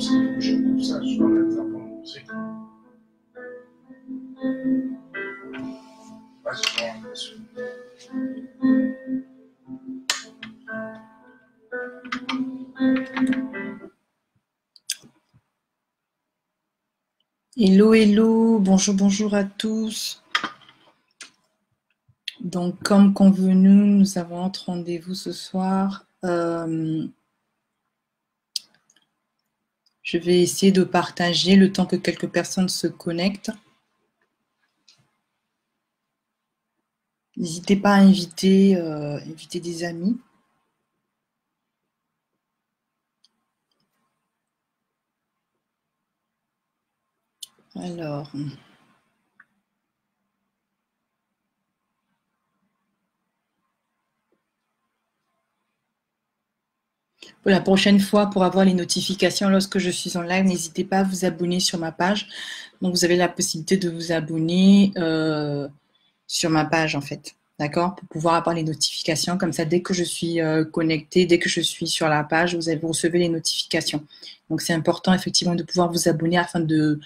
c'est que je coupe ça, je dois mettre ça pour musique. Vas-y, je vais rentrer dessus. Hello, hello, bonjour, bonjour à tous. Donc, comme convenu, nous avons notre rendez-vous ce soir. Je vais essayer de partager le temps que quelques personnes se connectent. N'hésitez pas à inviter des amis. Alors, pour la prochaine fois, pour avoir les notifications lorsque je suis en live, n'hésitez pas à vous abonner sur ma page. Donc, vous avez la possibilité de vous abonner sur ma page, en fait. D'accord? Pour pouvoir avoir les notifications. Comme ça, dès que je suis connectée, dès que je suis sur la page, vous recevez les notifications. Donc, c'est important, effectivement, de pouvoir vous abonner afin de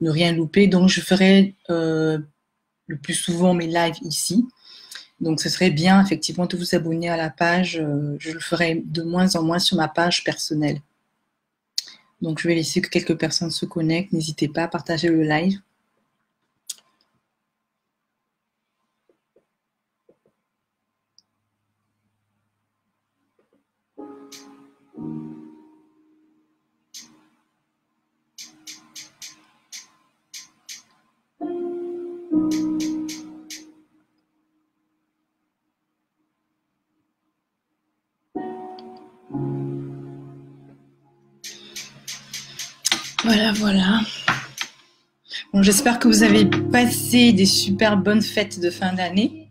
ne rien louper. Donc, je ferai le plus souvent mes lives ici. Donc, ce serait bien, effectivement, de vous abonner à la page. Je le ferai de moins en moins sur ma page personnelle. Donc, je vais laisser que quelques personnes se connectent. N'hésitez pas à partager le live. Voilà, voilà. Bon, j'espère que vous avez passé des super bonnes fêtes de fin d'année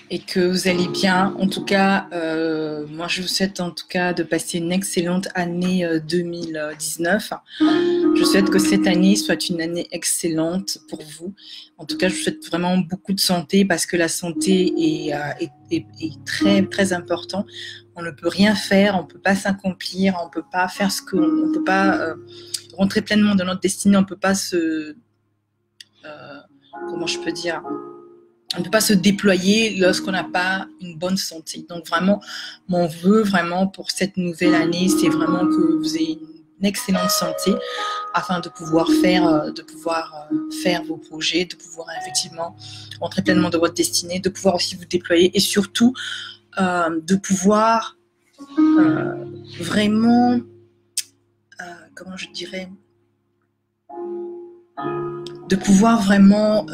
et que vous allez bien. En tout cas, moi, je vous souhaite en tout cas de passer une excellente année 2019. Je souhaite que cette année soit une année excellente pour vous. En tout cas, je vous souhaite vraiment beaucoup de santé parce que la santé est très, très important. On ne peut rien faire, on ne peut pas s'accomplir, on ne peut pas faire on ne peut pas rentrer pleinement dans notre destinée, on ne peut pas comment je peux dire, on ne peut pas se déployer lorsqu'on n'a pas une bonne santé. Donc vraiment, mon vœu vraiment pour cette nouvelle année, c'est vraiment que vous ayez une excellente santé afin de pouvoir faire vos projets, de pouvoir effectivement rentrer pleinement dans votre destinée, de pouvoir aussi vous déployer et surtout de pouvoir vraiment, comment je dirais, de pouvoir vraiment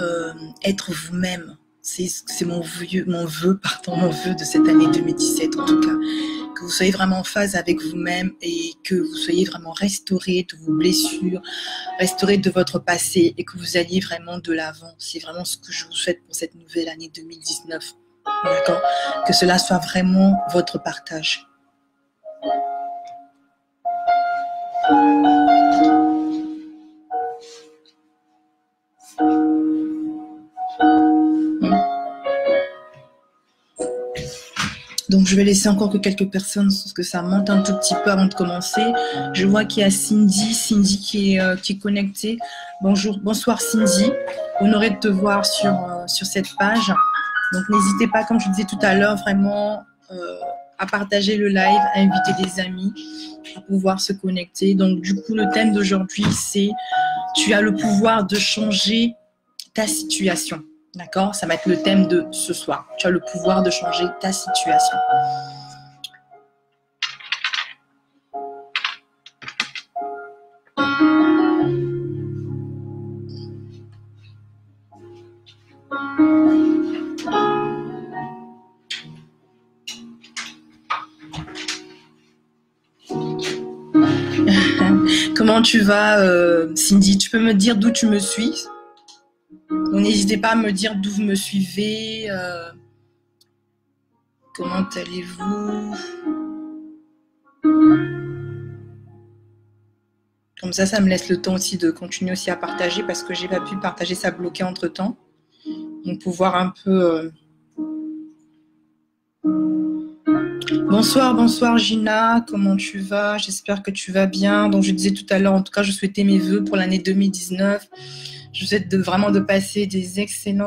être vous-même. C'est mon vœu de cette année 2017 en tout cas. Que vous soyez vraiment en phase avec vous-même et que vous soyez vraiment restauré de vos blessures, restauré de votre passé et que vous alliez vraiment de l'avant. C'est vraiment ce que je vous souhaite pour cette nouvelle année 2019. D'accord ? Que cela soit vraiment votre partage. Donc, je vais laisser encore que quelques personnes, parce que ça monte un tout petit peu avant de commencer. Je vois qu'il y a Cindy qui est connectée. Bonjour, bonsoir Cindy. Honorée de te voir sur cette page. Donc, n'hésitez pas, comme je disais tout à l'heure, vraiment à partager le live, à inviter des amis, à pouvoir se connecter. Donc, du coup, le thème d'aujourd'hui, c'est « Tu as le pouvoir de changer ta situation ». D'accord? Ça va être le thème de ce soir. Tu as le pouvoir de changer ta situation. Comment tu vas, Cindy? Tu peux me dire d'où tu me suis? Donc, n'hésitez pas à me dire d'où vous me suivez. Comment allez-vous? Comme ça me laisse le temps aussi de continuer aussi à partager parce que j'ai pas pu partager, ça a bloqué entre temps. Donc pouvoir un peu Bonsoir, bonsoir Gina, comment tu vas? J'espère que tu vas bien. Donc je disais tout à l'heure, en tout cas, je souhaitais mes vœux pour l'année 2019. Je vous souhaite vraiment de passer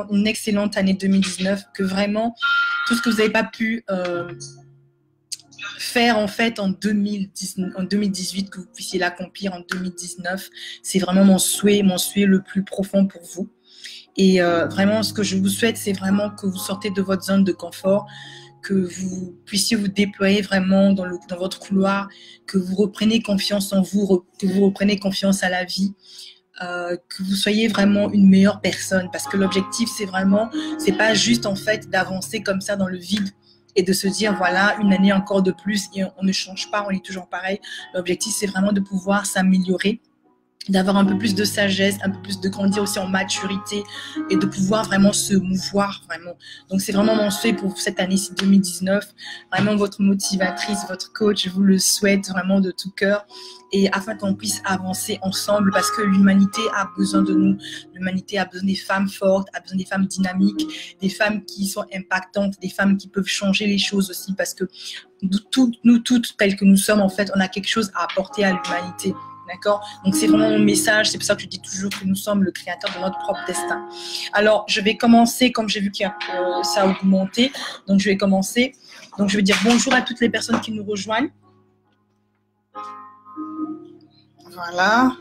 une excellente année 2019, que vraiment tout ce que vous n'avez pas pu faire en fait en 2018, que vous puissiez l'accomplir en 2019. C'est vraiment mon souhait le plus profond pour vous. Et vraiment, ce que je vous souhaite, c'est vraiment que vous sortez de votre zone de confort, que vous puissiez vous déployer vraiment dans votre couloir, que vous repreniez confiance en vous, que vous repreniez confiance à la vie, que vous soyez vraiment une meilleure personne. Parce que l'objectif, c'est pas juste en fait d'avancer comme ça dans le vide et de se dire voilà, une année encore de plus et on ne change pas, on est toujours pareil. L'objectif, c'est vraiment de pouvoir s'améliorer, d'avoir un peu plus de sagesse, un peu plus de grandir aussi en maturité et de pouvoir vraiment se mouvoir vraiment. Donc c'est vraiment mon souhait pour cette année-ci 2019. Vraiment votre motivatrice, votre coach, je vous le souhaite vraiment de tout cœur, et afin qu'on puisse avancer ensemble, parce que l'humanité a besoin de nous. L'humanité a besoin des femmes fortes, a besoin des femmes dynamiques, des femmes qui sont impactantes, des femmes qui peuvent changer les choses aussi, parce que nous toutes, telles que nous sommes, en fait, on a quelque chose à apporter à l'humanité. D'accord? Donc, c'est vraiment mon message. C'est pour ça que je dis toujours que nous sommes le créateur de notre propre destin. Alors, je vais commencer, comme j'ai vu que ça a augmenté. Donc, je vais commencer. Donc, je vais dire bonjour à toutes les personnes qui nous rejoignent. Voilà.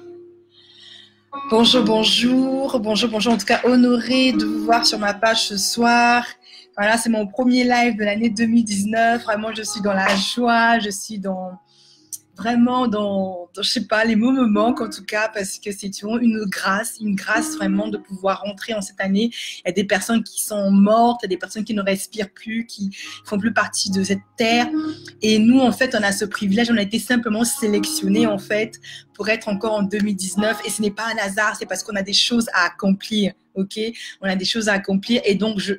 Bonjour, bonjour. Bonjour, bonjour. En tout cas, honorée de vous voir sur ma page ce soir. Voilà, c'est mon premier live de l'année 2019. Vraiment, je suis dans la joie. Je suis vraiment dans, je sais pas, les mots me manquent en tout cas, parce que c'est toujours une grâce vraiment de pouvoir rentrer en cette année. Il y a des personnes qui sont mortes, il y a des personnes qui ne respirent plus, qui font plus partie de cette terre. Et nous, en fait, on a ce privilège, on a été simplement sélectionnés, en fait, pour être encore en 2019. Et ce n'est pas un hasard, c'est parce qu'on a des choses à accomplir. Ok, on a des choses à accomplir, et donc je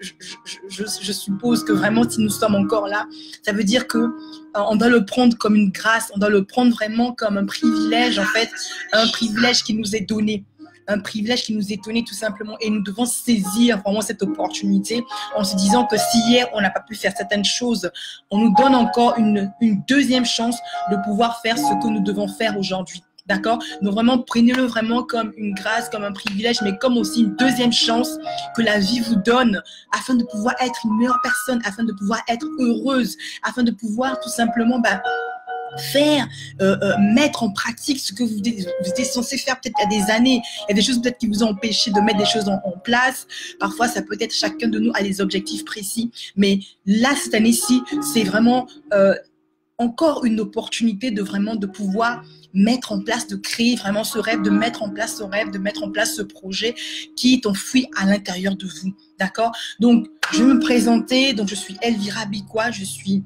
suppose que vraiment, si nous sommes encore là, ça veut dire que on doit le prendre comme une grâce, on doit le prendre vraiment comme un privilège, en fait, un privilège qui nous est donné. Un privilège qui nous est donné tout simplement, et nous devons saisir vraiment cette opportunité en se disant que si hier on n'a pas pu faire certaines choses, on nous donne encore une deuxième chance de pouvoir faire ce que nous devons faire aujourd'hui. D'accord? Donc vraiment, prenez-le vraiment comme une grâce, comme un privilège, mais comme aussi une deuxième chance que la vie vous donne, afin de pouvoir être une meilleure personne, afin de pouvoir être heureuse, afin de pouvoir tout simplement faire, mettre en pratique ce que vous étiez censé faire peut-être il y a des années. Il y a des choses peut-être qui vous ont empêché de mettre des choses en place. Parfois, ça peut être, chacun de nous a des objectifs précis, mais là, cette année-ci, c'est vraiment encore une opportunité de pouvoir mettre en place, de créer vraiment ce rêve, de mettre en place ce rêve, de mettre en place ce projet qui est enfoui à l'intérieur de vous. D'accord? Donc, je vais me présenter. Donc, je suis Elvira Bikoua, je suis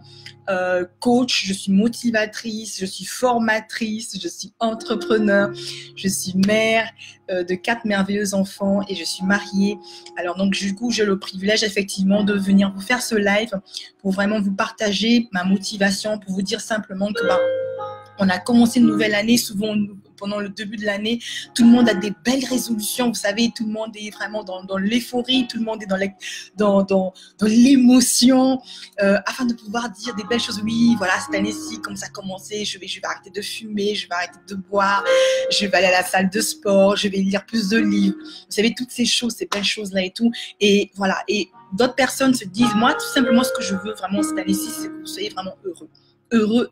coach, je suis motivatrice, je suis formatrice, je suis entrepreneur, je suis mère de 4 merveilleux enfants, et je suis mariée. Alors donc du coup, j'ai le privilège effectivement de venir vous faire ce live pour vraiment vous partager ma motivation, pour vous dire simplement que on a commencé une nouvelle année. Souvent, pendant le début de l'année, tout le monde a des belles résolutions. Vous savez, tout le monde est vraiment dans l'euphorie, tout le monde est dans l'émotion, afin de pouvoir dire des belles choses. Oui, voilà, cette année-ci, comme ça a commencé, je vais arrêter de fumer, je vais arrêter de boire, je vais aller à la salle de sport, je vais lire plus de livres. Vous savez, toutes ces choses, ces belles choses-là et tout. Et voilà. Et d'autres personnes se disent, moi, tout simplement, ce que je veux vraiment cette année-ci, c'est que vous soyez vraiment heureux. Heureux.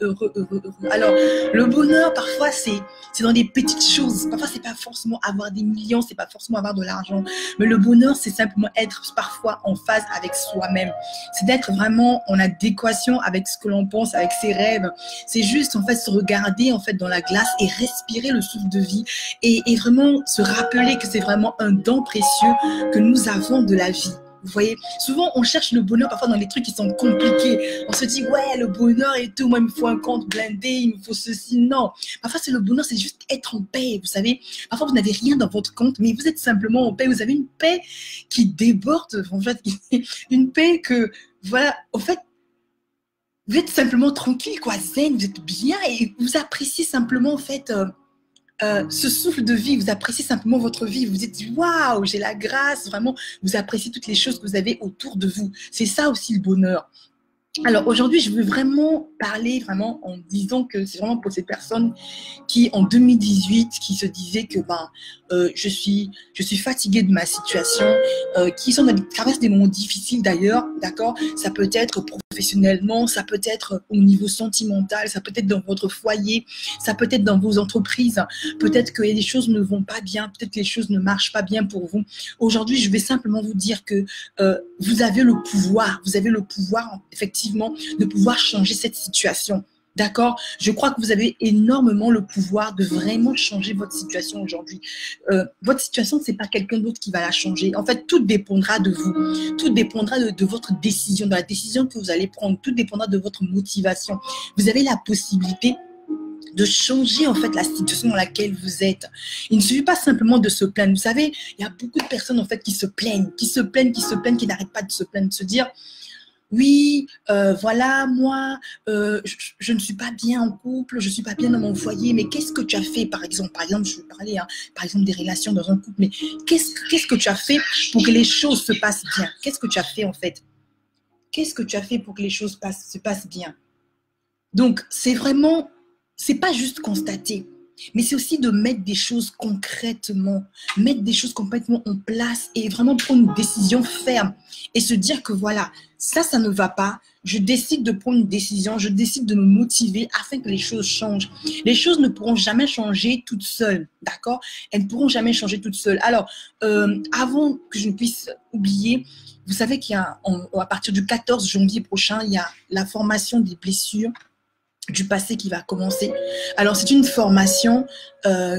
Alors, le bonheur, parfois, c'est dans des petites choses. Parfois, c'est pas forcément avoir des millions, c'est pas forcément avoir de l'argent. Mais le bonheur, c'est simplement être parfois en phase avec soi-même. C'est d'être vraiment en adéquation avec ce que l'on pense, avec ses rêves. C'est juste, en fait, se regarder, en fait, dans la glace et respirer le souffle de vie. Et vraiment se rappeler que c'est vraiment un don précieux que nous avons de la vie. Vous voyez, souvent on cherche le bonheur parfois dans les trucs qui sont compliqués. On se dit ouais, le bonheur et tout, moi il me faut un compte blindé, il me faut ceci. Non, parfois c'est le bonheur, c'est juste être en paix. Vous savez, parfois vous n'avez rien dans votre compte, mais vous êtes simplement en paix. Vous avez une paix qui déborde, en fait, une paix que voilà, en fait, vous êtes simplement tranquille, quoi, zen, vous êtes bien, et vous appréciez simplement en fait. Ce souffle de vie, vous appréciez simplement votre vie, vous vous dites waouh, j'ai la grâce, vraiment, vous appréciez toutes les choses que vous avez autour de vous. C'est ça aussi le bonheur. Alors aujourd'hui, je veux vraiment parler vraiment en disant que c'est vraiment pour ces personnes qui, en 2018, qui se disaient que je suis fatiguée de ma situation, qui traversent des moments difficiles d'ailleurs, d'accord. Ça peut être professionnellement, ça peut être au niveau sentimental, ça peut être dans votre foyer, ça peut être dans vos entreprises. Peut-être que les choses ne vont pas bien, peut-être que les choses ne marchent pas bien pour vous. Aujourd'hui, je vais simplement vous dire que vous avez le pouvoir, effectivement de pouvoir changer cette situation. D'accord? Je crois que vous avez énormément le pouvoir de vraiment changer votre situation aujourd'hui. Votre situation, ce n'est pas quelqu'un d'autre qui va la changer. En fait, tout dépendra de vous. Tout dépendra de votre décision, de la décision que vous allez prendre. Tout dépendra de votre motivation. Vous avez la possibilité de changer en fait la situation dans laquelle vous êtes. Il ne suffit pas simplement de se plaindre. Vous savez, il y a beaucoup de personnes en fait qui se plaignent, qui n'arrêtent pas de se plaindre, de se dire oui, voilà, moi, je ne suis pas bien en couple, je ne suis pas bien dans mon foyer, mais qu'est-ce que tu as fait, par exemple, je vais parler, par exemple, des relations dans un couple, mais qu'est-ce que tu as fait pour que les choses se passent bien? Qu'est-ce que tu as fait, en fait? Qu'est-ce que tu as fait pour que les choses se passent bien? Donc, c'est pas juste constater, mais c'est aussi de mettre des choses concrètement, mettre des choses complètement en place et vraiment prendre une décision ferme et se dire que voilà, ça ne va pas, je décide de prendre une décision, je décide de me motiver afin que les choses changent. Les choses ne pourront jamais changer toutes seules, d'accord? Elles ne pourront jamais changer toutes seules. Alors, avant que je ne puisse oublier, vous savez qu'il y a, à partir du 14 janvier prochain, il y a la formation des blessures du passé qui va commencer. Alors, c'est une formation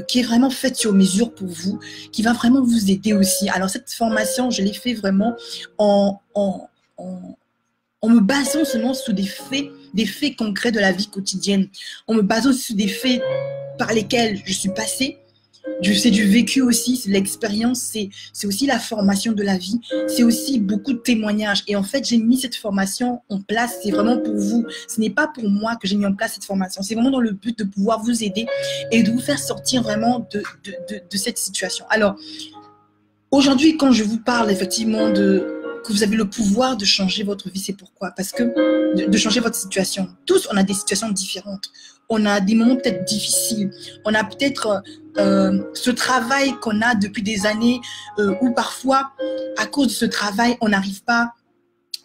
qui est vraiment faite sur mesure pour vous, qui va vraiment vous aider aussi. Alors, cette formation, je l'ai fait vraiment en me basant seulement sur des faits concrets de la vie quotidienne, en me basant sur des faits par lesquels je suis passée. C'est du vécu aussi, c'est de l'expérience, c'est aussi la formation de la vie, c'est aussi beaucoup de témoignages. Et en fait, j'ai mis cette formation en place, c'est vraiment pour vous. Ce n'est pas pour moi que j'ai mis en place cette formation, c'est vraiment dans le but de pouvoir vous aider et de vous faire sortir vraiment de cette situation. Alors, aujourd'hui, quand je vous parle effectivement que vous avez le pouvoir de changer votre vie, c'est pourquoi? Parce que de changer votre situation. Tous, on a des situations différentes. On a des moments peut-être difficiles. On a peut-être ce travail qu'on a depuis des années où parfois, à cause de ce travail, on n'arrive pas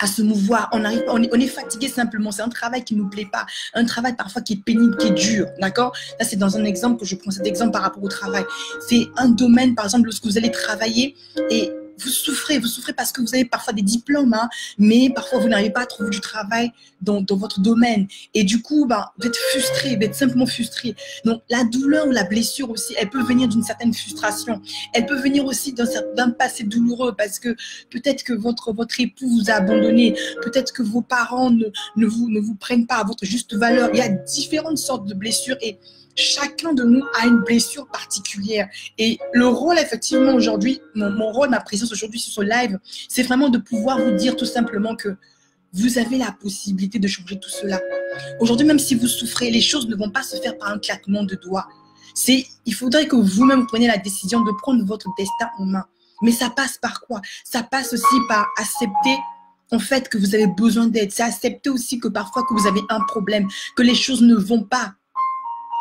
à se mouvoir. On est fatigué simplement. C'est un travail qui ne nous plaît pas. Un travail parfois qui est pénible, qui est dur. D'accord? Là, c'est dans un exemple que je prends cet exemple par rapport au travail. C'est un domaine, par exemple, lorsque vous allez travailler et vous souffrez parce que vous avez parfois des diplômes, hein, mais parfois vous n'arrivez pas à trouver du travail dans votre domaine. Et du coup, vous êtes frustré, vous êtes simplement frustré. Donc, la douleur ou la blessure aussi, elle peut venir d'une certaine frustration. Elle peut venir aussi d'un passé douloureux parce que peut-être que votre époux vous a abandonné, peut-être que vos parents ne vous prennent pas à votre juste valeur. Il y a différentes sortes de blessures et chacun de nous a une blessure particulière. Et le rôle, effectivement, aujourd'hui, mon rôle, ma présence aujourd'hui sur ce live, c'est vraiment de pouvoir vous dire tout simplement que vous avez la possibilité de changer tout cela. Aujourd'hui, même si vous souffrez, les choses ne vont pas se faire par un claquement de doigts. Il faudrait que vous-même preniez la décision de prendre votre destin en main. Mais ça passe par quoi? Ça passe aussi par accepter en fait que vous avez besoin d'aide. C'est accepter aussi que parfois que vous avez un problème, que les choses ne vont pas.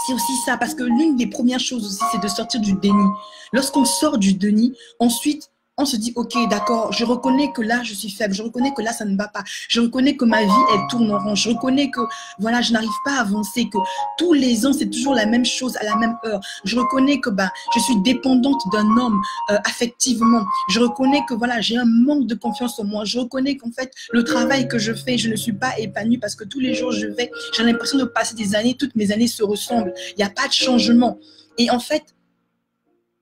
C'est aussi ça, parce que l'une des premières choses aussi, c'est de sortir du déni. Lorsqu'on sort du déni, ensuite, on se dit, ok, d'accord, je reconnais que là, je suis faible, je reconnais que là, ça ne va pas, je reconnais que ma vie, elle tourne en rond, je reconnais que, voilà, je n'arrive pas à avancer, que tous les ans, c'est toujours la même chose à la même heure. Je reconnais que, je suis dépendante d'un homme affectivement. Je reconnais que, voilà, j'ai un manque de confiance en moi. Je reconnais qu'en fait, le travail que je fais, je ne suis pas épanouie parce que tous les jours, j'ai l'impression de passer des années, toutes mes années se ressemblent. Il n'y a pas de changement. Et en fait,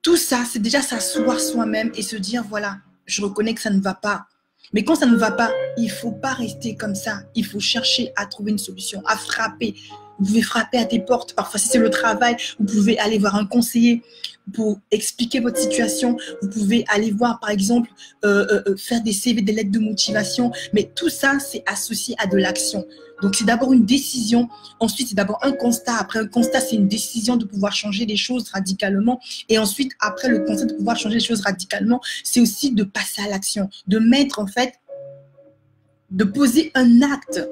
tout ça, c'est déjà s'asseoir soi-même et se dire, voilà, je reconnais que ça ne va pas. Mais quand ça ne va pas, il ne faut pas rester comme ça. Il faut chercher à trouver une solution, à frapper. Vous pouvez frapper à des portes. Parfois, si c'est le travail, vous pouvez aller voir un conseiller pour expliquer votre situation. Vous pouvez aller voir, par exemple, faire des CV, des lettres de motivation. Mais tout ça, c'est associé à de l'action. Donc, c'est d'abord une décision. Ensuite, c'est d'abord un constat. Après un constat, c'est une décision de pouvoir changer les choses radicalement. Et ensuite, après le constat de pouvoir changer les choses radicalement, c'est aussi de passer à l'action. De mettre, en fait, de poser un acte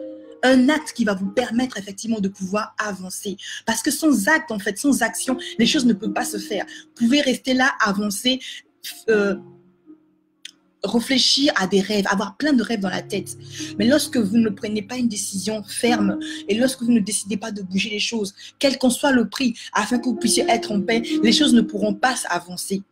un acte qui va vous permettre effectivement de pouvoir avancer. Parce que sans acte, en fait, sans action, les choses ne peuvent pas se faire. Vous pouvez rester là, avancer, réfléchir à des rêves, avoir plein de rêves dans la tête. Mais lorsque vous ne prenez pas une décision ferme et lorsque vous ne décidez pas de bouger les choses, quel qu'en soit le prix, afin que vous puissiez être en paix, les choses ne pourront pas avancer.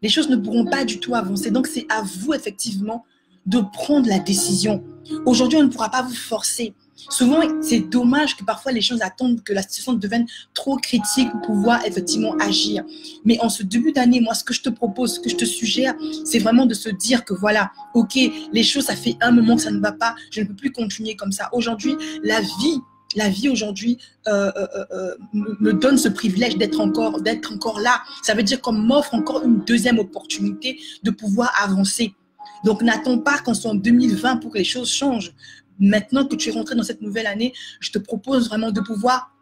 Les choses ne pourront pas du tout avancer. Donc, c'est à vous, effectivement, de prendre la décision. Aujourd'hui, on ne pourra pas vous forcer. Souvent, c'est dommage que parfois les choses attendent que la situation devienne trop critique pour pouvoir effectivement agir. Mais en ce début d'année, moi, ce que je te propose, ce que je te suggère, c'est vraiment de se dire que voilà, ok, les choses, ça fait un moment que ça ne va pas, je ne peux plus continuer comme ça. Aujourd'hui, la vie aujourd'hui me donne ce privilège d'être encore là. Ça veut dire qu'on m'offre encore une deuxième opportunité de pouvoir avancer. Donc, n'attends pas qu'on soit en 2020 pour que les choses changent. Maintenant que tu es rentré dans cette nouvelle année, je te propose vraiment de pouvoir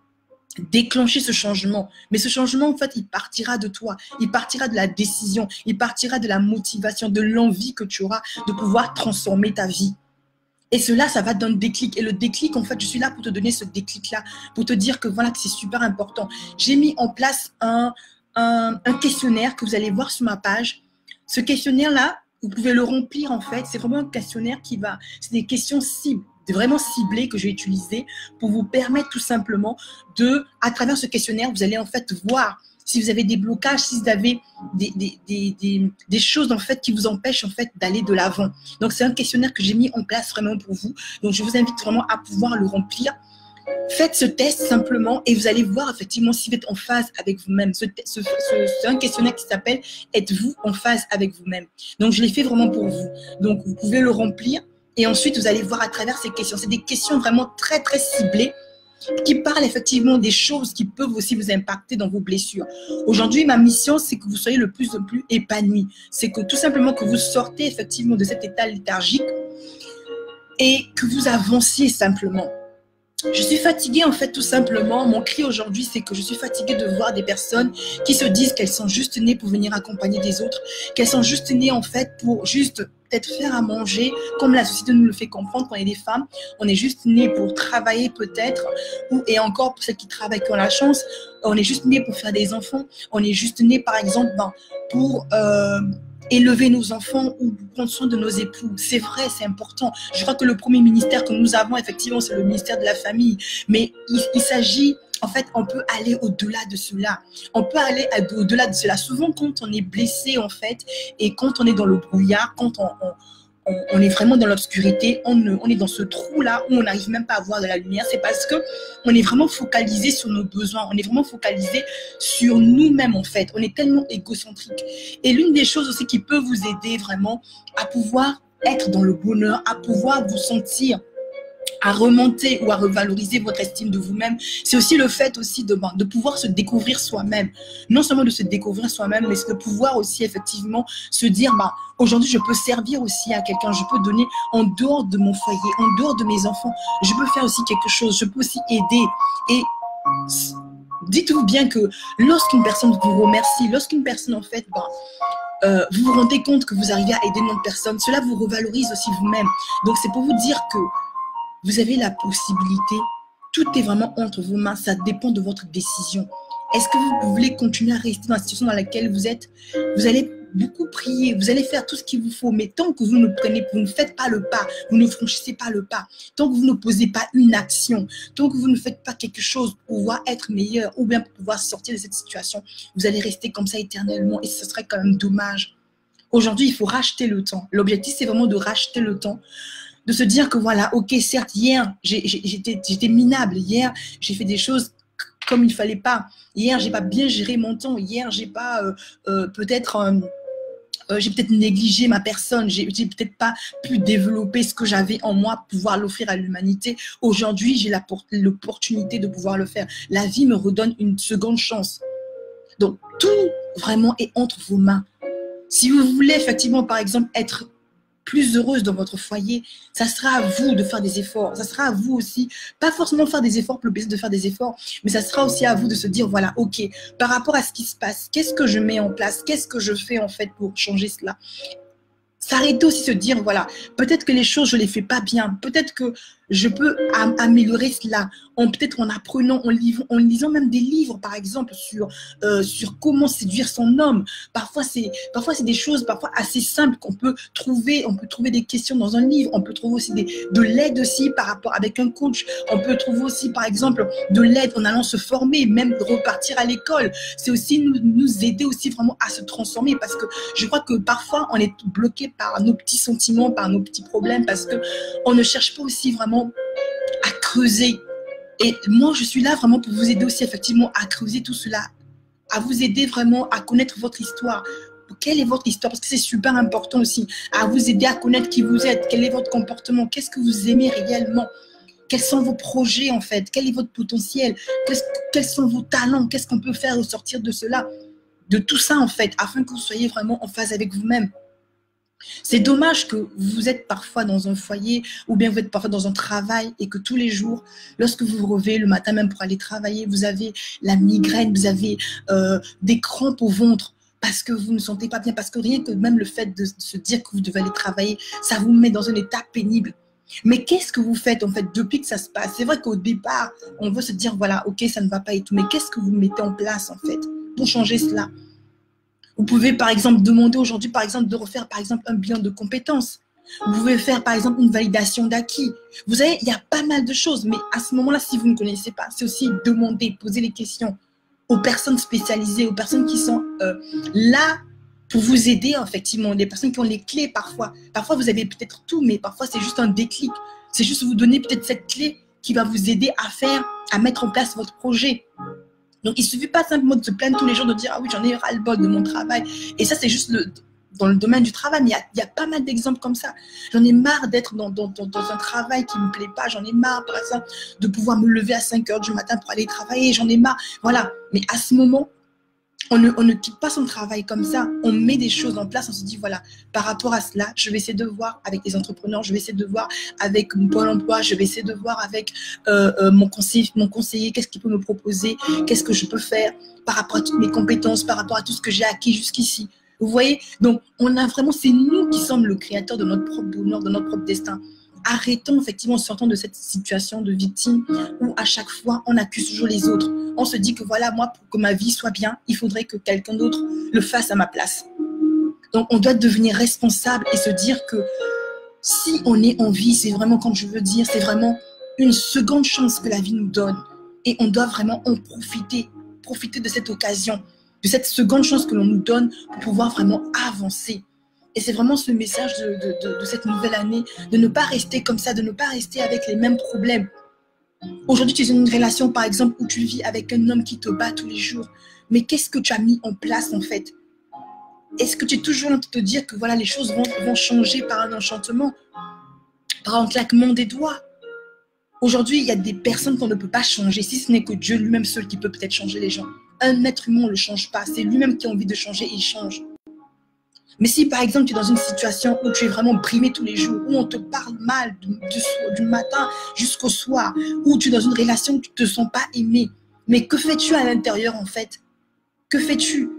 déclencher ce changement. Mais ce changement, en fait, il partira de toi. Il partira de la décision. Il partira de la motivation, de l'envie que tu auras de pouvoir transformer ta vie. Et cela, ça va donner un déclic. Et le déclic, en fait, je suis là pour te donner ce déclic-là, pour te dire que voilà, que c'est super important. J'ai mis en place un questionnaire que vous allez voir sur ma page. Ce questionnaire-là, vous pouvez le remplir, en fait. C'est vraiment un questionnaire c'est des questions cibles, vraiment ciblées que je vais utiliser pour vous permettre tout simplement à travers ce questionnaire, vous allez en fait voir si vous avez des blocages, si vous avez des choses en fait qui vous empêchent en fait d'aller de l'avant. Donc, c'est un questionnaire que j'ai mis en place vraiment pour vous. Donc, je vous invite vraiment à pouvoir le remplir. Faites ce test simplement et vous allez voir effectivement si vous êtes en phase avec vous-même. C'est un questionnaire qui s'appelle « Êtes-vous en phase avec vous-même » Donc, je l'ai fait vraiment pour vous. Donc, vous pouvez le remplir et ensuite, vous allez voir à travers ces questions. C'est des questions vraiment très, très ciblées qui parlent effectivement des choses qui peuvent aussi vous impacter dans vos blessures. Aujourd'hui, ma mission, c'est que vous soyez le plus épanoui. C'est que tout simplement que vous sortez effectivement de cet état léthargique et que vous avanciez simplement. Je suis fatiguée en fait tout simplement. Mon cri aujourd'hui, c'est que je suis fatiguée de voir des personnes qui se disent qu'elles sont juste nées pour venir accompagner des autres, qu'elles sont juste nées en fait pour juste peut-être faire à manger, comme la société nous le fait comprendre quand on est des femmes. On est juste nées pour travailler peut-être, et encore pour celles qui travaillent, qui ont la chance, on est juste nées pour faire des enfants. On est juste nées par exemple pour élever nos enfants ou prendre soin de nos époux. C'est vrai, c'est important. Je crois que le premier ministère que nous avons, effectivement, c'est le ministère de la famille. Mais il s'agit, en fait, on peut aller au-delà de cela. On peut aller au-delà de cela. Souvent, quand on est blessé, en fait, et quand on est dans le brouillard, quand on est vraiment dans l'obscurité, on est dans ce trou-là où on n'arrive même pas à voir de la lumière. C'est parce que on est vraiment focalisé sur nos besoins. On est vraiment focalisé sur nous-mêmes, en fait. On est tellement égocentrique. Et l'une des choses aussi qui peut vous aider vraiment à pouvoir être dans le bonheur, à pouvoir vous sentir à remonter ou à revaloriser votre estime de vous-même, c'est aussi le fait aussi de pouvoir se découvrir soi-même. Non seulement de se découvrir soi-même, mais de pouvoir aussi effectivement se dire, aujourd'hui, je peux servir aussi à quelqu'un, je peux donner en dehors de mon foyer, en dehors de mes enfants, je peux faire aussi quelque chose, je peux aussi aider. Et dites-vous bien que lorsqu'une personne vous remercie, lorsqu'une personne en fait, vous vous rendez compte que vous arrivez à aider une autre personne, cela vous revalorise aussi vous-même. Donc c'est pour vous dire que vous avez la possibilité, tout est vraiment entre vos mains, ça dépend de votre décision. Est-ce que vous voulez continuer à rester dans la situation dans laquelle vous êtes? Vous allez beaucoup prier, vous allez faire tout ce qu'il vous faut, mais tant que vous ne faites pas le pas, vous ne franchissez pas le pas, tant que vous ne posez pas une action, tant que vous ne faites pas quelque chose pour pouvoir être meilleur ou bien pour pouvoir sortir de cette situation, vous allez rester comme ça éternellement et ce serait quand même dommage. Aujourd'hui, il faut racheter le temps. L'objectif, c'est vraiment de racheter le temps. De se dire que voilà, ok, certes, hier, j'étais minable. Hier, j'ai fait des choses comme il ne fallait pas. Hier, j'ai pas bien géré mon temps. Hier, j'ai pas j'ai peut-être négligé ma personne. J'ai peut-être pas pu développer ce que j'avais en moi pour pouvoir l'offrir à l'humanité. Aujourd'hui, j'ai l'opportunité de pouvoir le faire. La vie me redonne une seconde chance. Donc, tout vraiment est entre vos mains. Si vous voulez effectivement, par exemple, être plus heureuse dans votre foyer, ça sera à vous de faire des efforts. Ça sera à vous aussi, pas forcément faire des efforts pour le plaisir de faire des efforts, mais ça sera aussi à vous de se dire, voilà, ok, par rapport à ce qui se passe, qu'est-ce que je mets en place? Qu'est-ce que je fais en fait pour changer cela? S'arrêter aussi, se dire, voilà, peut-être que les choses, je ne les fais pas bien. Peut-être que je peux améliorer cela peut-être en apprenant, en lisant même des livres, par exemple, sur comment séduire son homme. Parfois, c'est des choses parfois assez simples qu'on peut trouver. On peut trouver des questions dans un livre. On peut trouver aussi de l'aide aussi par rapport avec un coach. On peut trouver aussi, par exemple, de l'aide en allant se former, même repartir à l'école. C'est aussi nous aider aussi vraiment à se transformer, parce que je crois que parfois, on est bloqué par nos petits sentiments, par nos petits problèmes, parce qu'on ne cherche pas aussi vraiment à creuser. Et moi, je suis là vraiment pour vous aider aussi effectivement à creuser tout cela, à vous aider vraiment à connaître votre histoire. Quelle est votre histoire? Parce que c'est super important aussi, à vous aider à connaître qui vous êtes, quel est votre comportement, qu'est-ce que vous aimez réellement, quels sont vos projets en fait, quel est votre potentiel, quels sont vos talents, qu'est-ce qu'on peut faire au sortir de cela, de tout ça en fait, afin que vous soyez vraiment en phase avec vous-même. C'est dommage que vous êtes parfois dans un foyer ou bien vous êtes parfois dans un travail et que tous les jours, lorsque vous vous réveillez le matin même pour aller travailler, vous avez la migraine, vous avez des crampes au ventre parce que vous ne sentez pas bien, parce que rien que même le fait de se dire que vous devez aller travailler, ça vous met dans un état pénible. Mais qu'est-ce que vous faites en fait depuis que ça se passe? C'est vrai qu'au départ, on veut se dire voilà, ok, ça ne va pas et tout, mais qu'est-ce que vous mettez en place en fait pour changer cela? Vous pouvez, par exemple, demander aujourd'hui, par exemple, de refaire, par exemple, un bilan de compétences. Vous pouvez faire, par exemple, une validation d'acquis. Vous savez, il y a pas mal de choses, mais à ce moment-là, si vous ne connaissez pas, c'est aussi demander, poser les questions aux personnes spécialisées, aux personnes qui sont là pour vous aider, effectivement, des personnes qui ont les clés parfois. Parfois, vous avez peut-être tout, mais parfois, c'est juste un déclic. C'est juste vous donner peut-être cette clé qui va vous aider à mettre en place votre projet. Donc, il ne suffit pas simplement de se plaindre tous les jours, de dire « Ah oui, j'en ai ras-le-bol de mon travail ». Et ça, c'est juste dans le domaine du travail. Mais il y a pas mal d'exemples comme ça. J'en ai marre d'être dans un travail qui ne me plaît pas. J'en ai marre, par exemple, de pouvoir me lever à 5 heures du matin pour aller travailler. J'en ai marre. Voilà. Mais à ce moment, on ne quitte pas son travail comme ça. On met des choses en place. On se dit, voilà, par rapport à cela, je vais essayer de voir avec les entrepreneurs, je vais essayer de voir avec mon Pôle emploi, je vais essayer de voir avec mon conseiller, qu'est-ce qu'il peut me proposer, qu'est-ce que je peux faire par rapport à toutes mes compétences, par rapport à tout ce que j'ai acquis jusqu'ici. Vous voyez? Donc, c'est nous qui sommes le créateur de notre propre bonheur, de notre propre destin. Arrêtons effectivement, sortons de cette situation de victime où à chaque fois, on accuse toujours les autres. On se dit que voilà, moi, pour que ma vie soit bien, il faudrait que quelqu'un d'autre le fasse à ma place. Donc, on doit devenir responsable et se dire que si on est en vie, c'est vraiment, comme je veux dire, c'est vraiment une seconde chance que la vie nous donne. Et on doit vraiment en profiter de cette occasion, de cette seconde chance que l'on nous donne pour pouvoir vraiment avancer. Et c'est vraiment ce message de cette nouvelle année, de ne pas rester comme ça, de ne pas rester avec les mêmes problèmes. Aujourd'hui, tu es dans une relation, par exemple, où tu vis avec un homme qui te bat tous les jours. Mais qu'est-ce que tu as mis en place, en fait? Est-ce que tu es toujours en train de te dire que voilà, les choses vont changer par un enchantement, par un claquement des doigts? Aujourd'hui, il y a des personnes qu'on ne peut pas changer, si ce n'est que Dieu lui-même seul qui peut peut-être changer les gens. Un être humain, on ne le change pas. C'est lui-même qui a envie de changer et il change. Mais si, par exemple, tu es dans une situation où tu es vraiment brimé tous les jours, où on te parle mal du matin jusqu'au soir, où tu es dans une relation où tu ne te sens pas aimé, mais que fais-tu à l'intérieur, en fait? Que fais-tu?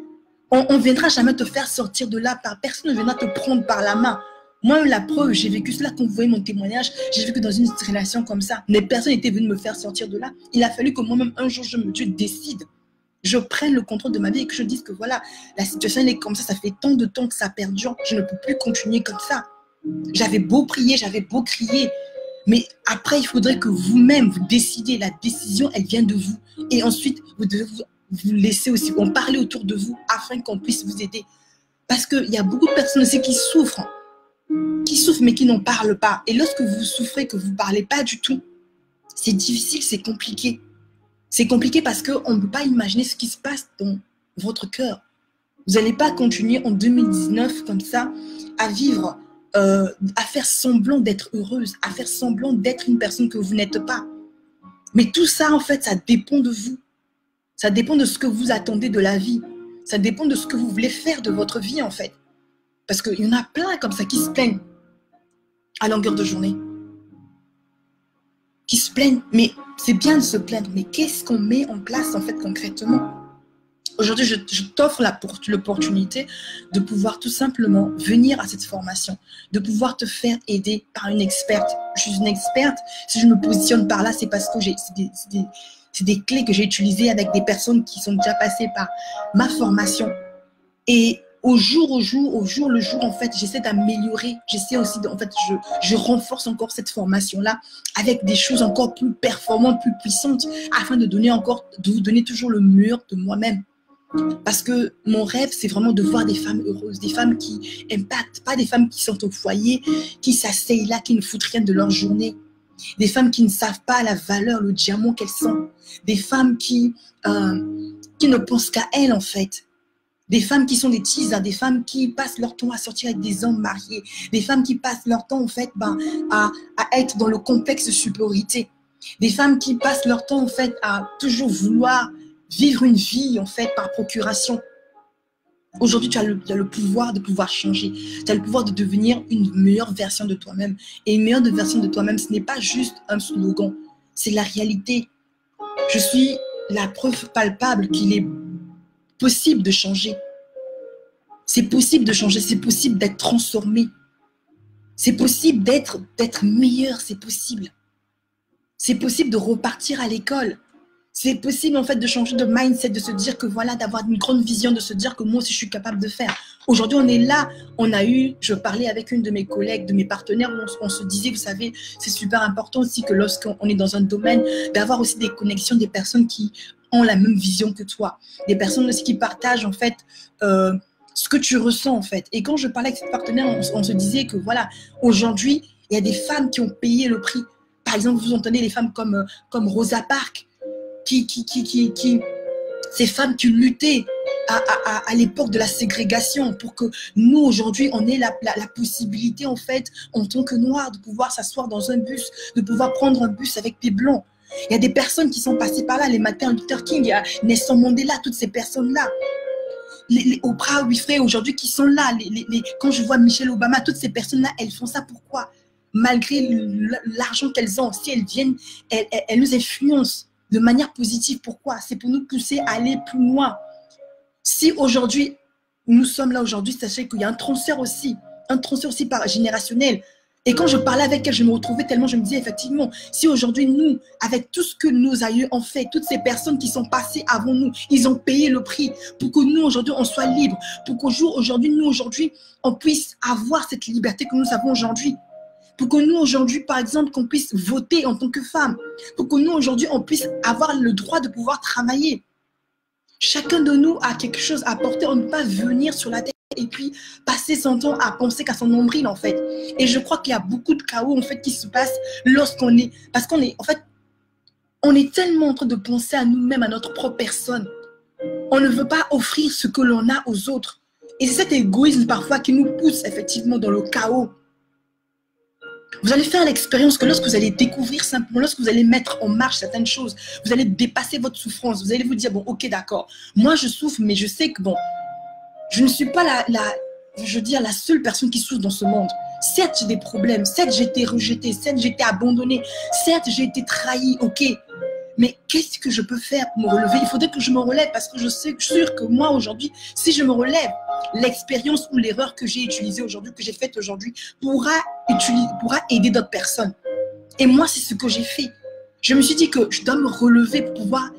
On ne viendra jamais te faire sortir de là, personne ne viendra te prendre par la main. Moi, la preuve, j'ai vécu cela quand vous voyez mon témoignage, j'ai vécu dans une relation comme ça. Mais personne n'était venu me faire sortir de là. Il a fallu que moi-même, un jour, je décide. Je prenne le contrôle de ma vie et que je dise que voilà, la situation elle est comme ça fait tant de temps que ça perdure, je ne peux plus continuer comme ça. J'avais beau prier, j'avais beau crier, mais après il faudrait que vous-même vous décidiez, la décision elle vient de vous. Et ensuite vous devez vous laisser aussi, en parler autour de vous afin qu'on puisse vous aider. Parce qu'il y a beaucoup de personnes aussi qui souffrent mais qui n'en parlent pas. Et lorsque vous souffrez, que vous ne parlez pas du tout, c'est difficile, c'est compliqué. C'est compliqué parce qu'on ne peut pas imaginer ce qui se passe dans votre cœur. Vous n'allez pas continuer en 2019 comme ça à vivre, à faire semblant d'être heureuse, à faire semblant d'être une personne que vous n'êtes pas. Mais tout ça, en fait, ça dépend de vous. Ça dépend de ce que vous attendez de la vie. Ça dépend de ce que vous voulez faire de votre vie, en fait. Parce qu'il y en a plein comme ça qui se plaignent à longueur de journée. Qui se plaignent, mais c'est bien de se plaindre, mais qu'est-ce qu'on met en place en fait concrètement? Aujourd'hui, je t'offre l'opportunité de pouvoir tout simplement venir à cette formation, de pouvoir te faire aider par une experte. Je suis une experte. Si je me positionne par là, c'est parce que c'est des clés que j'ai utilisées avec des personnes qui sont déjà passées par ma formation. Et au jour le jour, en fait, j'essaie d'améliorer. J'essaie aussi, en fait, je renforce encore cette formation-là avec des choses encore plus performantes, plus puissantes, afin de vous donner toujours le meilleur de moi-même. Parce que mon rêve, c'est vraiment de voir des femmes heureuses, des femmes qui impactent, pas des femmes qui sont au foyer, qui s'asseyent là, qui ne foutent rien de leur journée. Des femmes qui ne savent pas la valeur, le diamant qu'elles sont. Des femmes qui ne pensent qu'à elles, en fait. Des femmes qui sont des teasers, des femmes qui passent leur temps à sortir avec des hommes mariés. Des femmes qui passent leur temps, en fait, à être dans le complexe de supériorité. Des femmes qui passent leur temps, en fait, à toujours vouloir vivre une vie, en fait, par procuration. Aujourd'hui, tu as le pouvoir de pouvoir changer. Tu as le pouvoir de devenir une meilleure version de toi-même. Et une meilleure version de toi-même, ce n'est pas juste un slogan. C'est la réalité. Je suis la preuve palpable qu'il est possible de changer. C'est possible de changer. C'est possible d'être transformé. C'est possible d'être meilleur. C'est possible. C'est possible de repartir à l'école. C'est possible, en fait, de changer de mindset, de se dire que voilà, d'avoir une grande vision, de se dire que moi aussi, je suis capable de faire. Aujourd'hui, on est là. Je parlais avec une de mes collègues, de mes partenaires, on se disait, vous savez, c'est super important aussi que lorsqu'on est dans un domaine, d'avoir aussi des connexions, des personnes qui ont la même vision que toi. Des personnes aussi qui partagent, en fait, ce que tu ressens, en fait. Et quand je parlais avec cette partenaire, on se disait que voilà, aujourd'hui, il y a des femmes qui ont payé le prix. Par exemple, vous entendez les femmes comme Rosa Parks, ces femmes qui luttaient à l'époque de la ségrégation pour que nous, aujourd'hui, on ait la possibilité, en fait, en tant que Noirs, de pouvoir s'asseoir dans un bus, de pouvoir prendre un bus avec des Blancs. Il y a des personnes qui sont passées par là, les Martin Luther King, il y a Nelson Mandela, toutes ces personnes-là. Les Oprah Winfrey, aujourd'hui, qui sont là. Quand je vois Michelle Obama, toutes ces personnes-là, elles font ça pourquoi? Malgré l'argent qu'elles ont, si elles viennent, elles nous influencent de manière positive. Pourquoi? C'est pour nous pousser à aller plus loin. Si aujourd'hui, nous sommes là aujourd'hui, sachez qu'il y a un transfert aussi par générationnel. Et quand je parlais avec elle, je me retrouvais tellement, je me disais effectivement, si aujourd'hui nous, avec tout ce que nos aïeux ont fait, toutes ces personnes qui sont passées avant nous, ils ont payé le prix pour que nous aujourd'hui, on soit libres, pour qu'aujourd'hui, nous aujourd'hui, on puisse avoir cette liberté que nous avons aujourd'hui. Pour que nous, aujourd'hui, par exemple, qu'on puisse voter en tant que femme. Pour que nous, aujourd'hui, on puisse avoir le droit de pouvoir travailler. Chacun de nous a quelque chose à apporter. On ne peut pas venir sur la terre et puis passer son temps à penser qu'à son nombril, en fait. Et je crois qu'il y a beaucoup de chaos, en fait, qui se passe lorsqu'on est... Parce qu'on est, en fait, on est tellement en train de penser à nous-mêmes, à notre propre personne. On ne veut pas offrir ce que l'on a aux autres. Et c'est cet égoïsme, parfois, qui nous pousse, effectivement, dans le chaos. Vous allez faire l'expérience que lorsque vous allez découvrir simplement, lorsque vous allez mettre en marche certaines choses, vous allez dépasser votre souffrance. Vous allez vous dire, bon, ok, d'accord. Moi, je souffre, mais je sais que, bon, je ne suis pas la seule personne qui souffre dans ce monde. Certes, j'ai des problèmes. Certes, j'ai été rejetée. Certes, j'ai été abandonnée. Certes, j'ai été trahie. Ok. Mais qu'est-ce que je peux faire pour me relever? Il faudrait que je me relève parce que je suis sûre que moi, aujourd'hui, si je me relève, l'expérience ou l'erreur que j'ai utilisée aujourd'hui, que j'ai faite aujourd'hui, pourra aider d'autres personnes. Et moi, c'est ce que j'ai fait. Je me suis dit que je dois me relever pour pouvoir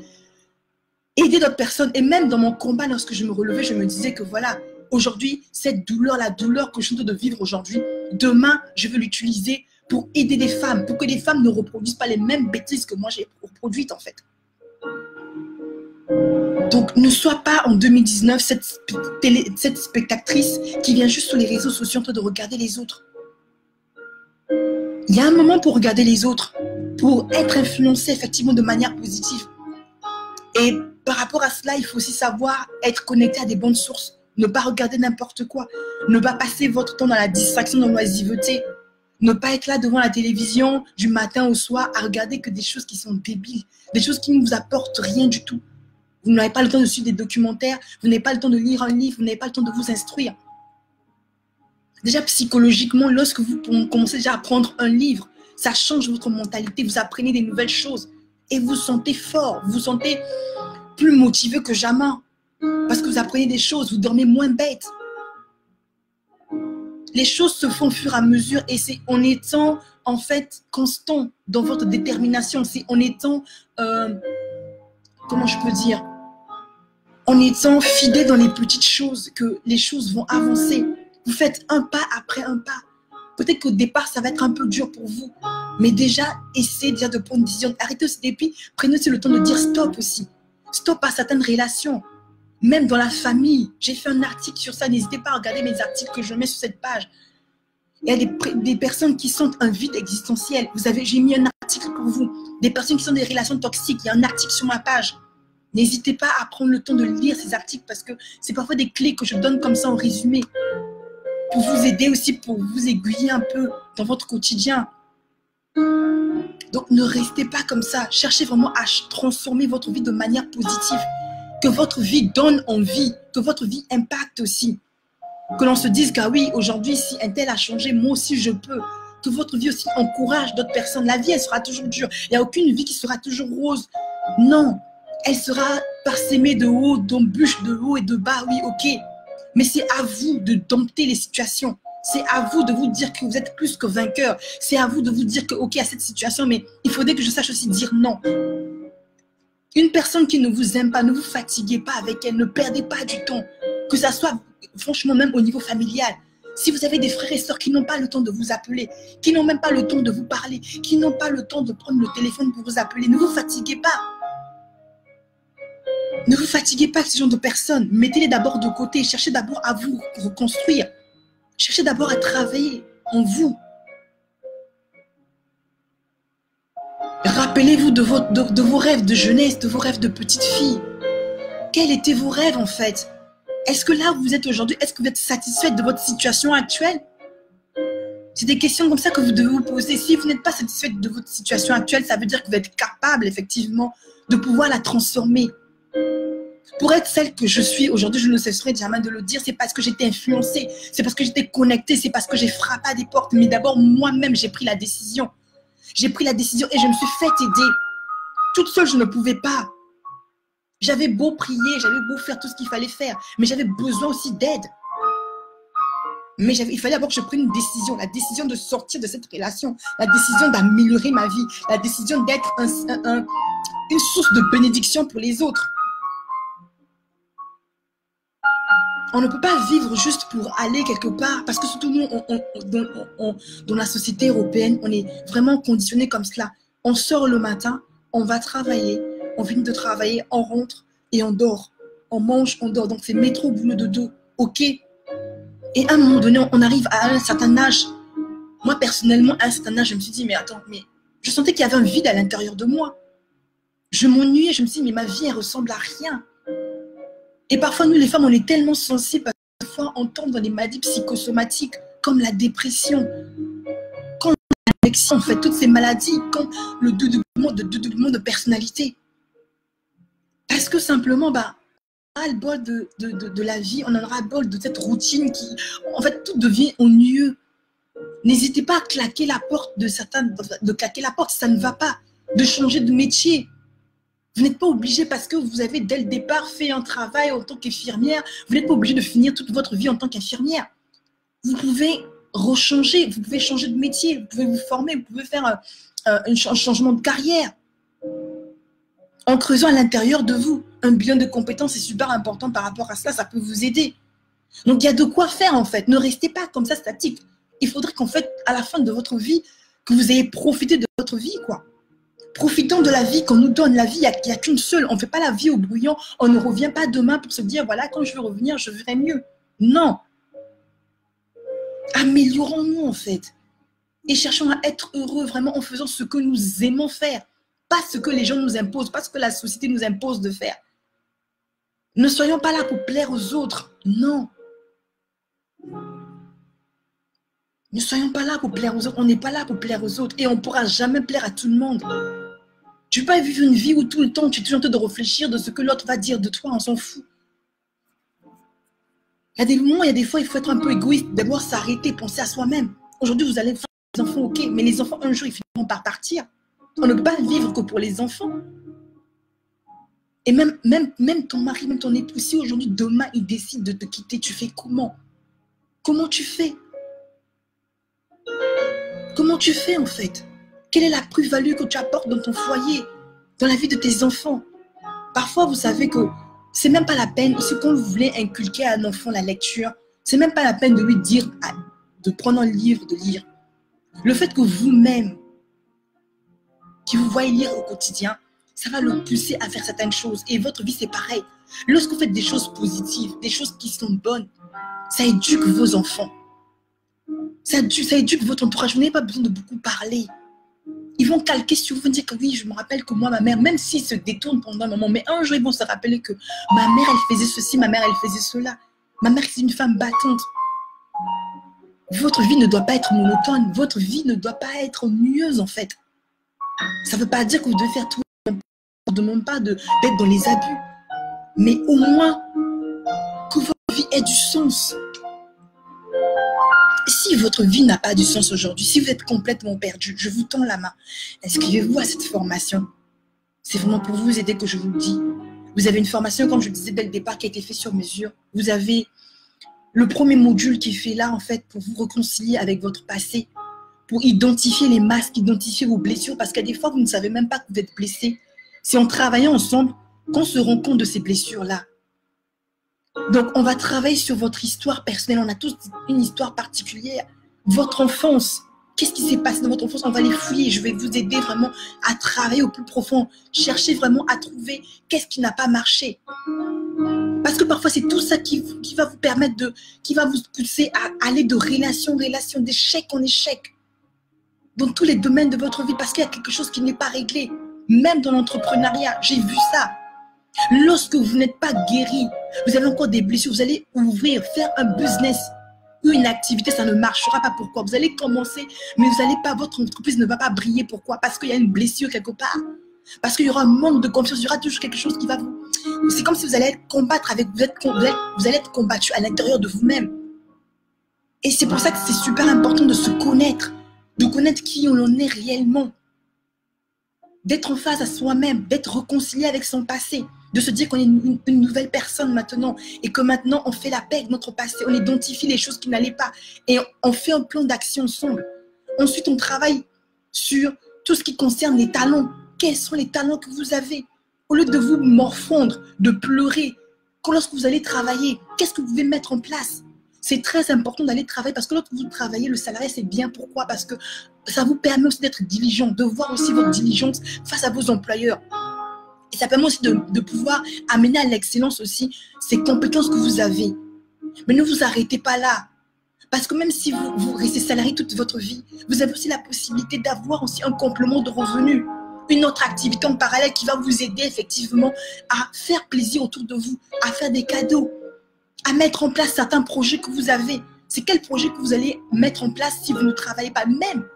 aider d'autres personnes. Et même dans mon combat, lorsque je me relevais, je me disais que voilà, aujourd'hui, cette douleur, la douleur que je suis en train de vivre aujourd'hui, demain, je vais l'utiliser pour aider des femmes, pour que les femmes ne reproduisent pas les mêmes bêtises que moi j'ai reproduites, en fait. Donc, ne sois pas en 2019 cette spectatrice qui vient juste sur les réseaux sociaux en train de regarder les autres. Il y a un moment pour regarder les autres, pour être influencé effectivement de manière positive. Et par rapport à cela, il faut aussi savoir être connecté à des bonnes sources. Ne pas regarder n'importe quoi. Ne pas passer votre temps dans la distraction, dans l'oisiveté. Ne pas être là devant la télévision du matin au soir à regarder que des choses qui sont débiles, des choses qui ne vous apportent rien du tout. Vous n'avez pas le temps de suivre des documentaires, vous n'avez pas le temps de lire un livre, vous n'avez pas le temps de vous instruire. Déjà psychologiquement, lorsque vous commencez déjà à prendre un livre, ça change votre mentalité, vous apprenez des nouvelles choses et vous vous sentez fort, vous vous sentez plus motivé que jamais. vous apprenez des choses, vous dormez moins bête. Les choses se font au fur et à mesure et c'est en étant en fait constant dans votre détermination, c'est en étant, comment je peux dire, en étant fidèle dans les petites choses que les choses vont avancer. Vous faites un pas après un pas. Peut-être qu'au départ, ça va être un peu dur pour vous, mais déjà, essayez déjà de prendre une décision. Arrêtez aussi, et puis prenez aussi le temps de dire stop aussi. Stop à certaines relations. Même dans la famille, j'ai fait un article sur ça. N'hésitez pas à regarder mes articles que je mets sur cette page. Il y a des personnes qui sentent un vide existentiel. J'ai mis un article pour vous. Des personnes qui sont des relations toxiques. Il y a un article sur ma page. N'hésitez pas à prendre le temps de lire ces articles parce que c'est parfois des clés que je donne comme ça en résumé. Pour vous aider aussi, pour vous aiguiller un peu dans votre quotidien. Donc ne restez pas comme ça. Cherchez vraiment à transformer votre vie de manière positive. Que votre vie donne envie, que votre vie impacte aussi. Que l'on se dise que oui, aujourd'hui, si un tel a changé, moi aussi je peux. Que votre vie aussi encourage d'autres personnes. La vie, elle sera toujours dure. Il n'y a aucune vie qui sera toujours rose. Non, elle sera parsemée de haut, d'embûches, de haut et de bas. Oui, ok. Mais c'est à vous de dompter les situations. C'est à vous de vous dire que vous êtes plus que vainqueur. C'est à vous de vous dire que, ok, à cette situation, mais il faudrait que je sache aussi dire non. Une personne qui ne vous aime pas, ne vous fatiguez pas avec elle, ne perdez pas du temps. Que ça soit, franchement, même au niveau familial. Si vous avez des frères et sœurs qui n'ont pas le temps de vous appeler, qui n'ont même pas le temps de vous parler, qui n'ont pas le temps de prendre le téléphone pour vous appeler, ne vous fatiguez pas. Ne vous fatiguez pas avec ce genre de personnes. Mettez-les d'abord de côté. Cherchez d'abord à vous reconstruire. Cherchez d'abord à travailler en vous. Rappelez-vous de vos rêves de jeunesse, de vos rêves de petite fille. Quels étaient vos rêves en fait? Est-ce que là où vous êtes aujourd'hui, est-ce que vous êtes satisfaite de votre situation actuelle? C'est des questions comme ça que vous devez vous poser. Si vous n'êtes pas satisfaite de votre situation actuelle, ça veut dire que vous êtes capable effectivement de pouvoir la transformer. Pour être celle que je suis aujourd'hui, je ne cesserai jamais de le dire, c'est parce que j'étais influencée, c'est parce que j'étais connectée, c'est parce que j'ai frappé à des portes. Mais d'abord, moi-même, j'ai pris la décision. J'ai pris la décision et je me suis fait aider. Toute seule, je ne pouvais pas. J'avais beau prier, j'avais beau faire tout ce qu'il fallait faire, mais j'avais besoin aussi d'aide. Mais il fallait d'abord que je prenne une décision, la décision de sortir de cette relation, la décision d'améliorer ma vie, la décision d'être une source de bénédiction pour les autres. On ne peut pas vivre juste pour aller quelque part, parce que surtout nous, dans la société européenne, on est vraiment conditionné comme cela. On sort le matin, on va travailler, on finit de travailler, on rentre et on dort. On mange, on dort. Donc c'est métro, boulot, dodo, ok. Et à un moment donné, on arrive à un certain âge. Moi, personnellement, à un certain âge, je me suis dit, mais attends, mais je sentais qu'il y avait un vide à l'intérieur de moi. Je m'ennuyais, je me suis dit, mais ma vie, elle ressemble à rien. Et parfois, nous, les femmes, on est tellement sensibles, parfois, on tombe dans des maladies psychosomatiques, comme la dépression, comme l'addiction, en fait, toutes ces maladies, comme le dédoublement de personnalité. Parce que simplement, on a ras le bol de la vie, on en aura le bol de cette routine qui, en fait, tout devient ennuyeux. N'hésitez pas à claquer la porte de claquer la porte si ça ne va pas, de changer de métier. Vous n'êtes pas obligé parce que vous avez dès le départ fait un travail en tant qu'infirmière, vous n'êtes pas obligé de finir toute votre vie en tant qu'infirmière. Vous pouvez rechanger, vous pouvez changer de métier, vous pouvez vous former, vous pouvez faire un changement de carrière. En creusant à l'intérieur de vous, un bilan de compétences est super important par rapport à cela, ça peut vous aider. Donc il y a de quoi faire en fait, ne restez pas comme ça statique. Il faudrait qu'en fait, à la fin de votre vie, que vous ayez profité de votre vie, quoi. Profitons de la vie qu'on nous donne. La vie, il n'y a qu'une seule. On ne fait pas la vie au brouillon. On ne revient pas demain pour se dire, voilà, quand je vais revenir, je verrai mieux. Non. Améliorons-nous, en fait. Et cherchons à être heureux vraiment en faisant ce que nous aimons faire. Pas ce que les gens nous imposent, pas ce que la société nous impose de faire. Ne soyons pas là pour plaire aux autres. Non. Ne soyons pas là pour plaire aux autres. On n'est pas là pour plaire aux autres. Et on ne pourra jamais plaire à tout le monde. Tu ne peux pas vivre une vie où tout le temps, tu es toujours en train de réfléchir de ce que l'autre va dire de toi, on s'en fout. Il y a des moments, il y a des fois, il faut être un peu égoïste. D'abord, s'arrêter, penser à soi-même. Aujourd'hui, vous allez faire des enfants, ok, mais les enfants, un jour, ils finiront par partir. On ne peut pas vivre que pour les enfants. Et même ton mari, même ton époux, si aujourd'hui, demain, il décide de te quitter, tu fais comment? Comment tu fais? Comment tu fais en fait? Quelle est la plus-value que tu apportes dans ton foyer, dans la vie de tes enfants? Parfois, vous savez que c'est même pas la peine, si quand vous voulez inculquer à un enfant la lecture, c'est même pas la peine de lui dire de prendre un livre, de lire. Le fait que vous-même, qui vous voyez lire au quotidien, ça va le pousser à faire certaines choses. Et votre vie, c'est pareil. Lorsque vous faites des choses positives, des choses qui sont bonnes, ça éduque vos enfants. Ça éduque votre entourage. Vous n'avez pas besoin de beaucoup parler. Ils vont calquer sur vous, vont dire que oui, je me rappelle que moi, ma mère, même s'ils se détournent pendant un moment, mais un jour, ils vont se rappeler que ma mère, elle faisait ceci, ma mère, elle faisait cela. Ma mère, c'est une femme battante. Votre vie ne doit pas être monotone. Votre vie ne doit pas être ennuyeuse, en fait. Ça ne veut pas dire que vous devez faire tout. On ne demande pas d'être dans les abus. Mais au moins, que votre vie ait du sens. Si votre vie n'a pas du sens aujourd'hui, si vous êtes complètement perdu, je vous tends la main. Inscrivez-vous à cette formation. C'est vraiment pour vous aider que je vous le dis. Vous avez une formation, comme je le disais dès le départ, qui a été faite sur mesure. Vous avez le premier module qui est fait là, en fait, pour vous réconcilier avec votre passé, pour identifier les masques, identifier vos blessures, parce qu'à des fois, vous ne savez même pas que vous êtes blessé. C'est en travaillant ensemble qu'on se rend compte de ces blessures-là. Donc, on va travailler sur votre histoire personnelle. On a tous une histoire particulière. Votre enfance. Qu'est-ce qui s'est passé dans votre enfance? On va les fouiller. Je vais vous aider vraiment à travailler au plus profond. Chercher vraiment à trouver qu'est-ce qui n'a pas marché. Parce que parfois, c'est tout ça qui va vous permettre qui va vous pousser à aller de relation en relation, d'échec en échec. Dans tous les domaines de votre vie. Parce qu'il y a quelque chose qui n'est pas réglé. Même dans l'entrepreneuriat. J'ai vu ça. Lorsque vous n'êtes pas guéri, vous avez encore des blessures, vous allez ouvrir, faire un business ou une activité, ça ne marchera pas. Pourquoi? Vous allez commencer, mais vous allez pas, votre entreprise ne va pas briller. Pourquoi? Parce qu'il y a une blessure quelque part. Parce qu'il y aura un manque de confiance, il y aura toujours quelque chose qui va vous... C'est comme si vous allez combattre avec... Vous allez être combattu à l'intérieur de vous-même. Et c'est pour ça que c'est super important de se connaître, de connaître qui on en est réellement. D'être en phase à soi-même, d'être réconcilié avec son passé, de se dire qu'on est une nouvelle personne maintenant et que maintenant on fait la paix avec notre passé, on identifie les choses qui n'allaient pas et on fait un plan d'action ensemble. Ensuite, on travaille sur tout ce qui concerne les talents. Quels sont les talents que vous avez? Au lieu de vous morfondre, de pleurer, lorsque vous allez travailler, qu'est-ce que vous devez mettre en place? C'est très important d'aller travailler parce que lorsque vous travaillez, le salarié, c'est bien. Pourquoi? Parce que ça vous permet aussi d'être diligent, de voir aussi votre diligence face à vos employeurs. Et ça permet aussi de pouvoir amener à l'excellence aussi ces compétences que vous avez. Mais ne vous arrêtez pas là. Parce que même si vous restez salarié toute votre vie, vous avez aussi la possibilité d'avoir aussi un complément de revenus. Une autre activité en parallèle qui va vous aider effectivement à faire plaisir autour de vous, à faire des cadeaux, à mettre en place certains projets que vous avez. C'est quel projet que vous allez mettre en place si vous ne travaillez pas? Même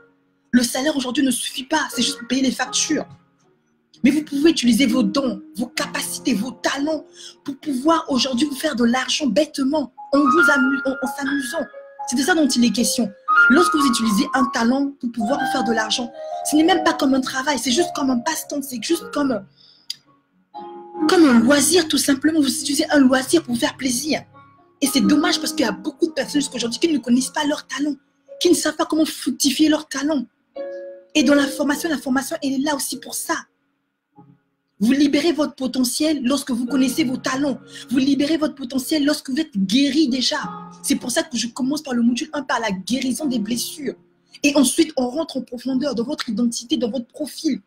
le salaire aujourd'hui ne suffit pas, c'est juste pour payer les factures. Mais vous pouvez utiliser vos dons, vos capacités, vos talents pour pouvoir aujourd'hui vous faire de l'argent bêtement, en s'amusant. C'est de ça dont il est question. Lorsque vous utilisez un talent pour pouvoir vous faire de l'argent, ce n'est même pas comme un travail, c'est juste comme un passe-temps, c'est juste comme un loisir tout simplement. Vous utilisez un loisir pour vous faire plaisir. Et c'est dommage parce qu'il y a beaucoup de personnes jusqu'à aujourd'hui qui ne connaissent pas leur talent, qui ne savent pas comment fructifier leur talent. Et dans la formation, elle est là aussi pour ça. Vous libérez votre potentiel lorsque vous connaissez vos talents. Vous libérez votre potentiel lorsque vous êtes guéri déjà. C'est pour ça que je commence par le module 1, par la guérison des blessures. Et ensuite, on rentre en profondeur dans votre identité, dans votre profil.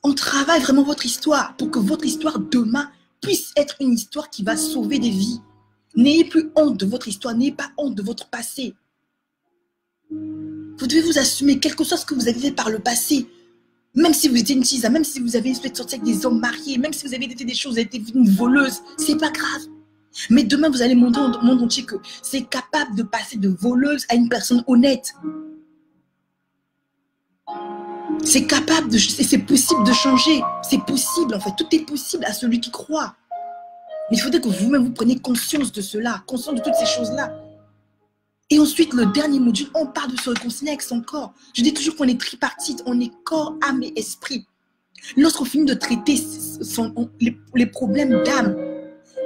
On travaille vraiment votre histoire pour que votre histoire demain puisse être une histoire qui va sauver des vies. N'ayez plus honte de votre histoire, n'ayez pas honte de votre passé. Vous devez vous assumer, quel que soit ce que vous avez fait par le passé. Même si vous étiez une tisa, même si vous avez sorti avec des hommes mariés, même si vous avez été des choses, vous avez été une voleuse, c'est pas grave. Mais demain, vous allez montrer au monde entier que c'est capable de passer de voleuse à une personne honnête. C'est capable c'est possible de changer. C'est possible, en fait. Tout est possible à celui qui croit. Mais il faudrait que vous-même, vous preniez conscience de cela, conscience de toutes ces choses-là. Et ensuite, le dernier module, on parle de se réconcilier avec son corps. Je dis toujours qu'on est tripartite, on est corps, âme et esprit. Lorsqu'on finit de traiter les problèmes d'âme,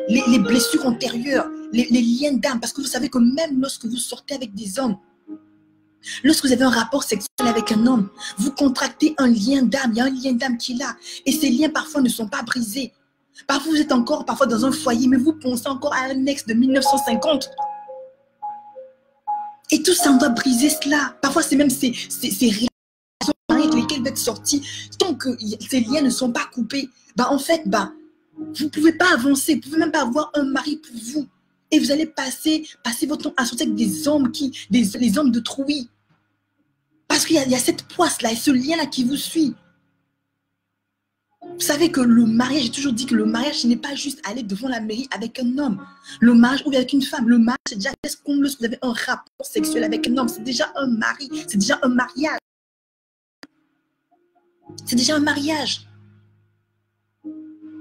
les blessures antérieures, les liens d'âme, parce que vous savez que même lorsque vous sortez avec des hommes, lorsque vous avez un rapport sexuel avec un homme, vous contractez un lien d'âme, il y a un lien d'âme qui est là. Et ces liens parfois ne sont pas brisés. Parfois vous êtes encore dans un foyer, mais vous pensez encore à un ex de 1950. Et tout ça, on doit briser cela. Parfois c'est même ces relations avec lesquelles vous êtes sortis, tant que ces liens ne sont pas coupés, en fait, vous ne pouvez pas avancer, vous ne pouvez même pas avoir un mari pour vous. Et vous allez passer votre temps à sortir avec des hommes les hommes de trouille. Parce qu'il y a cette poisse-là et ce lien-là qui vous suit. Vous savez que le mariage, j'ai toujours dit que le mariage, ce n'est pas juste aller devant la mairie avec un homme. Le mariage ou avec une femme. Le mariage, c'est déjà comme lorsque vous avez un rapport sexuel avec un homme. C'est déjà un mari, c'est déjà un mariage. C'est déjà un mariage.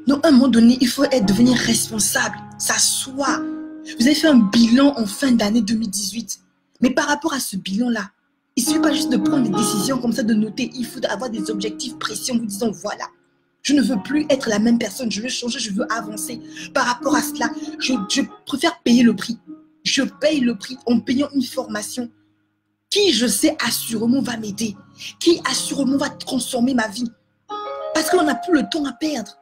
Donc, à un moment donné, il faut devenir responsable, s'asseoir. Vous avez fait un bilan en fin d'année 2018. Mais par rapport à ce bilan-là, il ne suffit pas juste de prendre des décisions comme ça, de noter. Il faut avoir des objectifs précis en vous disant, voilà, je ne veux plus être la même personne, je veux changer, je veux avancer. Par rapport à cela, je préfère payer le prix. Je paye le prix en payant une formation qui, je sais, assurément va m'aider, qui assurément va transformer ma vie. Parce qu'on n'a plus le temps à perdre.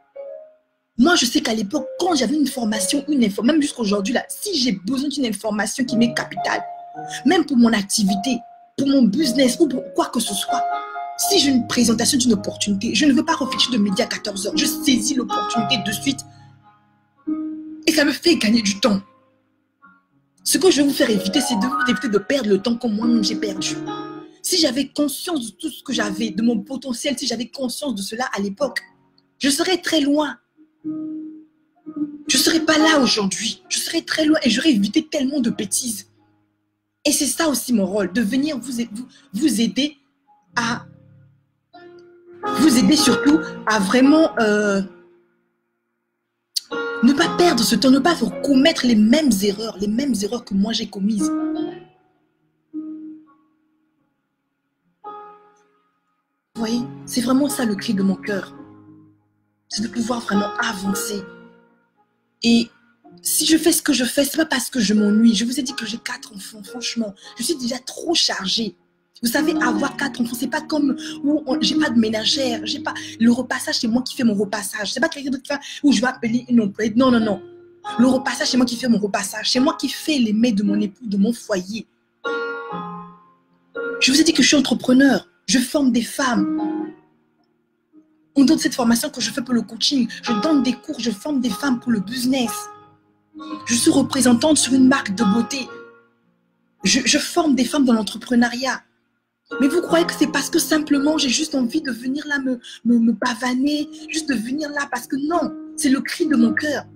Moi, je sais qu'à l'époque, quand j'avais une formation, même jusqu'aujourd'hui, là, si j'ai besoin d'une information qui m'est capitale, même pour mon activité, pour mon business ou pour quoi que ce soit, si j'ai une présentation d'une opportunité, je ne veux pas réfléchir de midi à 14 h. Je saisis l'opportunité de suite. Et ça me fait gagner du temps. Ce que je vais vous faire éviter, c'est de vous éviter de perdre le temps comme moi-même j'ai perdu. Si j'avais conscience de tout ce que j'avais, de mon potentiel, si j'avais conscience de cela à l'époque, je serais très loin. Je ne serais pas là aujourd'hui. Je serais très loin et j'aurais évité tellement de bêtises. Et c'est ça aussi mon rôle, de venir vous aider à... Vous aider surtout à vraiment ne pas perdre ce temps, ne pas commettre les mêmes erreurs que moi j'ai commises. Vous voyez, c'est vraiment ça le cri de mon cœur. C'est de pouvoir vraiment avancer. Et si je fais ce que je fais, ce n'est pas parce que je m'ennuie. Je vous ai dit que j'ai 4 enfants, franchement. Je suis déjà trop chargée. Vous savez, avoir 4 enfants, c'est pas comme où j'ai pas de ménagère, j'ai pas le repassage, c'est moi qui fais mon repassage. C'est pas quelqu'un d'autre qui fait où je vais appeler une employée. Non, non, non. Le repassage, c'est moi qui fais mon repassage. C'est moi qui fais les mets de mon époux, de mon foyer. Je vous ai dit que je suis entrepreneur. Je forme des femmes. On donne cette formation que je fais pour le coaching. Je donne des cours, je forme des femmes pour le business. Je suis représentante sur une marque de beauté. Je forme des femmes dans l'entrepreneuriat. Mais vous croyez que c'est parce que simplement j'ai juste envie de venir là me pavaner, juste de venir là parce que non, c'est le cri de mon cœur.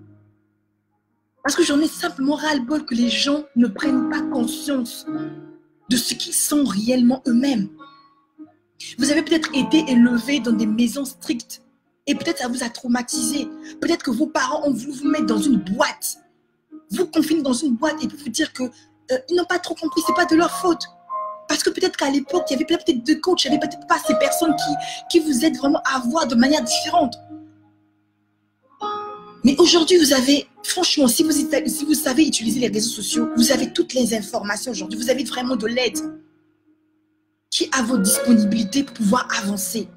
Parce que j'en ai simplement ras-le-bol que les gens ne prennent pas conscience de ce qu'ils sont réellement eux-mêmes. Vous avez peut-être été élevé dans des maisons strictes et peut-être ça vous a traumatisé. Peut-être que vos parents ont voulu vous mettre dans une boîte, vous confiner dans une boîte et puis vous dire qu'ils n'ont pas trop compris, c'est pas de leur faute. Parce que peut-être qu'à l'époque, il y avait peut-être deux coachs, il n'y avait peut-être pas ces personnes qui vous aident vraiment à voir de manière différente. Mais aujourd'hui, vous avez, franchement, si vous savez utiliser les réseaux sociaux, vous avez toutes les informations aujourd'hui, vous avez vraiment de l'aide qui est à votre disponibilité pour pouvoir avancer.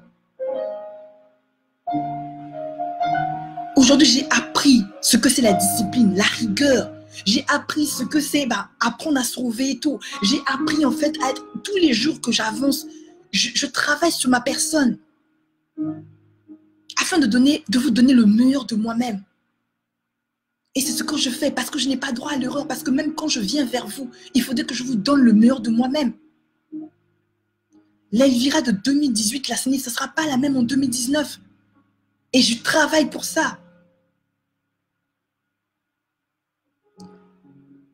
Aujourd'hui, j'ai appris ce que c'est la discipline, la rigueur. J'ai appris ce que c'est apprendre à sauver et tout. J'ai appris en fait à être, tous les jours que j'avance, je travaille sur ma personne afin de vous donner le meilleur de moi-même. Et c'est ce que je fais parce que je n'ai pas droit à l'erreur, parce que même quand je viens vers vous, il faudrait que je vous donne le meilleur de moi-même. L'Elvira de 2018, la CENI, ce ne sera pas la même en 2019. Et je travaille pour ça.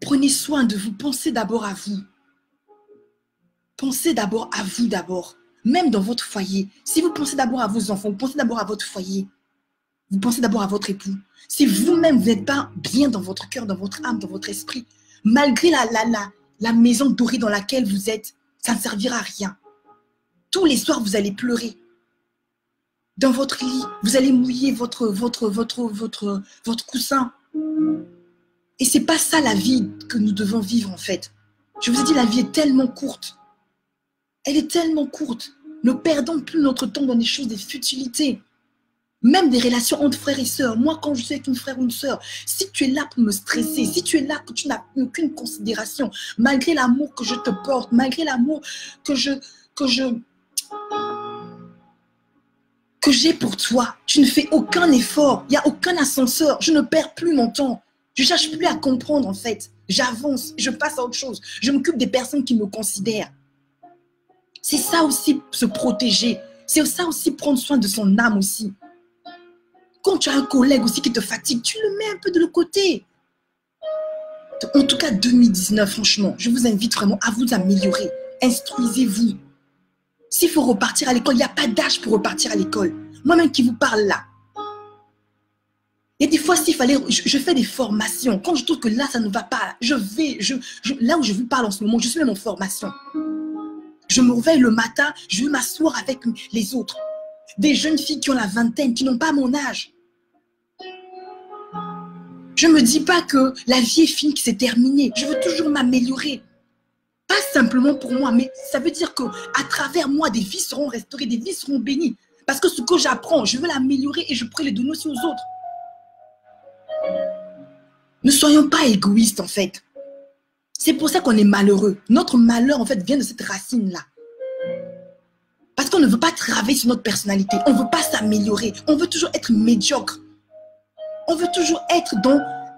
Prenez soin de vous, pensez d'abord à vous. Pensez d'abord à vous d'abord. Même dans votre foyer. Si vous pensez d'abord à vos enfants, vous pensez d'abord à votre foyer. Vous pensez d'abord à votre époux. Si vous-même, vous n'êtes pas bien dans votre cœur, dans votre âme, dans votre esprit, malgré la maison dorée dans laquelle vous êtes, ça ne servira à rien. Tous les soirs, vous allez pleurer. Dans votre lit, vous allez mouiller votre coussin. Et c'est pas ça la vie que nous devons vivre en fait. Je vous ai dit, la vie est tellement courte. Elle est tellement courte. Ne perdons plus notre temps dans des choses, des futilités. Même des relations entre frères et sœurs. Moi, quand je suis avec une frère ou une sœur, si tu es là pour me stresser, si tu es là que tu n'as aucune considération, malgré l'amour que je te porte, malgré l'amour que j'ai pour toi, tu ne fais aucun effort, il n'y a aucun ascenseur, je ne perds plus mon temps. Je ne cherche plus à comprendre en fait. J'avance, je passe à autre chose. Je m'occupe des personnes qui me considèrent. C'est ça aussi, se protéger. C'est ça aussi, prendre soin de son âme aussi. Quand tu as un collègue aussi qui te fatigue, tu le mets un peu de l'autre côté. En tout cas, 2019, franchement, je vous invite vraiment à vous améliorer. Instruisez-vous. S'il faut repartir à l'école, il n'y a pas d'âge pour repartir à l'école. Moi-même qui vous parle là. Il y a des fois, s'il fallait, je fais des formations. Quand je trouve que là, ça ne va pas, là où je vous parle en ce moment, je suis même en formation. Je me réveille le matin, je vais m'asseoir avec les autres. Des jeunes filles qui ont la vingtaine, qui n'ont pas mon âge. Je ne me dis pas que la vie est finie, que c'est terminé. Je veux toujours m'améliorer. Pas simplement pour moi, mais ça veut dire qu'à travers moi, des vies seront restaurées, des vies seront bénies. Parce que ce que j'apprends, je veux l'améliorer et je pourrais les donner aussi aux autres. Ne soyons pas égoïstes, en fait. C'est pour ça qu'on est malheureux. Notre malheur, en fait, vient de cette racine-là. Parce qu'on ne veut pas travailler sur notre personnalité. On ne veut pas s'améliorer. On veut toujours être médiocre. On veut toujours être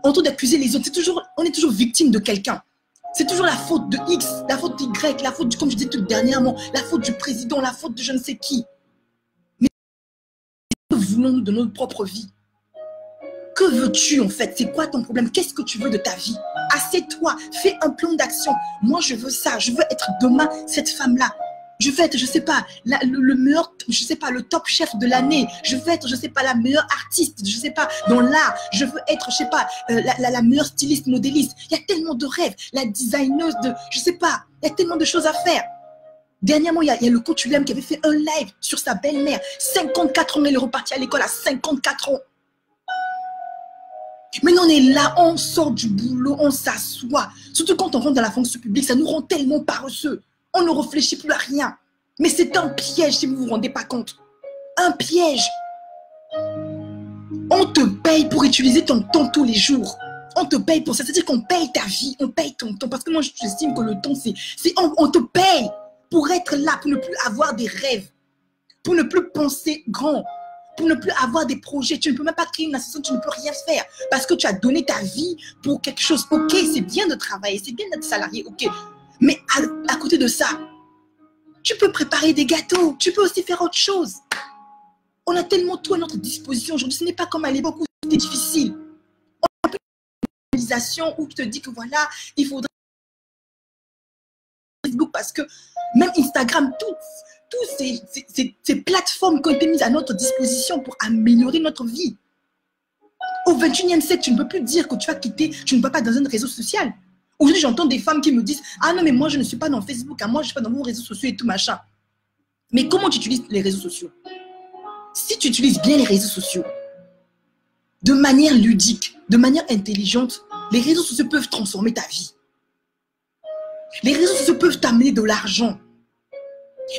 en train d'accuser les autres. On est toujours victime de quelqu'un. C'est toujours la faute de X, la faute d'Y, la faute du, comme je disais tout dernièrement, la faute du président, la faute de je ne sais qui. Mais que voulons-nous de notre propre vie? Que veux-tu en fait? C'est quoi ton problème? Qu'est-ce que tu veux de ta vie? Assieds-toi, fais un plan d'action. Moi, je veux ça. Je veux être demain cette femme-là. Je veux être, je ne sais pas, le meilleur, je ne sais pas, le top chef de l'année. Je veux être, je ne sais pas, la meilleure artiste, je ne sais pas, dans l'art. Je veux être, je ne sais pas, la meilleure styliste, modéliste. Il y a tellement de rêves. La designeuse de, je ne sais pas, il y a tellement de choses à faire. Dernièrement, il y a le coach William qui avait fait un live sur sa belle-mère. 54 ans, elle est repartie à l'école à 54 ans. Maintenant, on est là, on sort du boulot, on s'assoit. Surtout quand on rentre dans la fonction publique, ça nous rend tellement paresseux. On ne réfléchit plus à rien. Mais c'est un piège si vous ne vous rendez pas compte. Un piège. On te paye pour utiliser ton temps tous les jours. On te paye pour ça. C'est-à-dire qu'on paye ta vie, on paye ton temps. Parce que moi, j'estime que le temps, on te paye pour être là, pour ne plus avoir des rêves. Pour ne plus penser grand. Pour ne plus avoir des projets. Tu ne peux même pas créer une association, tu ne peux rien faire. Parce que tu as donné ta vie pour quelque chose. Ok, c'est bien de travailler, c'est bien d'être salarié, ok. Mais à côté de ça, tu peux préparer des gâteaux. Tu peux aussi faire autre chose. On a tellement tout à notre disposition aujourd'hui. Ce n'est pas comme à l'époque où c'était difficile. On a une organisation où tu te dis que voilà, il faudrait Facebook parce que même Instagram, toutes ces plateformes qui ont été mises à notre disposition pour améliorer notre vie. Au 21e siècle, tu ne peux plus dire que tu vas quitter, tu ne vas pas dans un réseau social. Aujourd'hui, j'entends des femmes qui me disent « Ah non, mais moi, je ne suis pas dans Facebook, hein, moi, je ne suis pas dans mon réseau social et tout machin. » Mais comment tu utilises les réseaux sociaux? Si tu utilises bien les réseaux sociaux, de manière ludique, de manière intelligente, les réseaux sociaux peuvent transformer ta vie. Les réseaux sociaux peuvent t'amener de l'argent.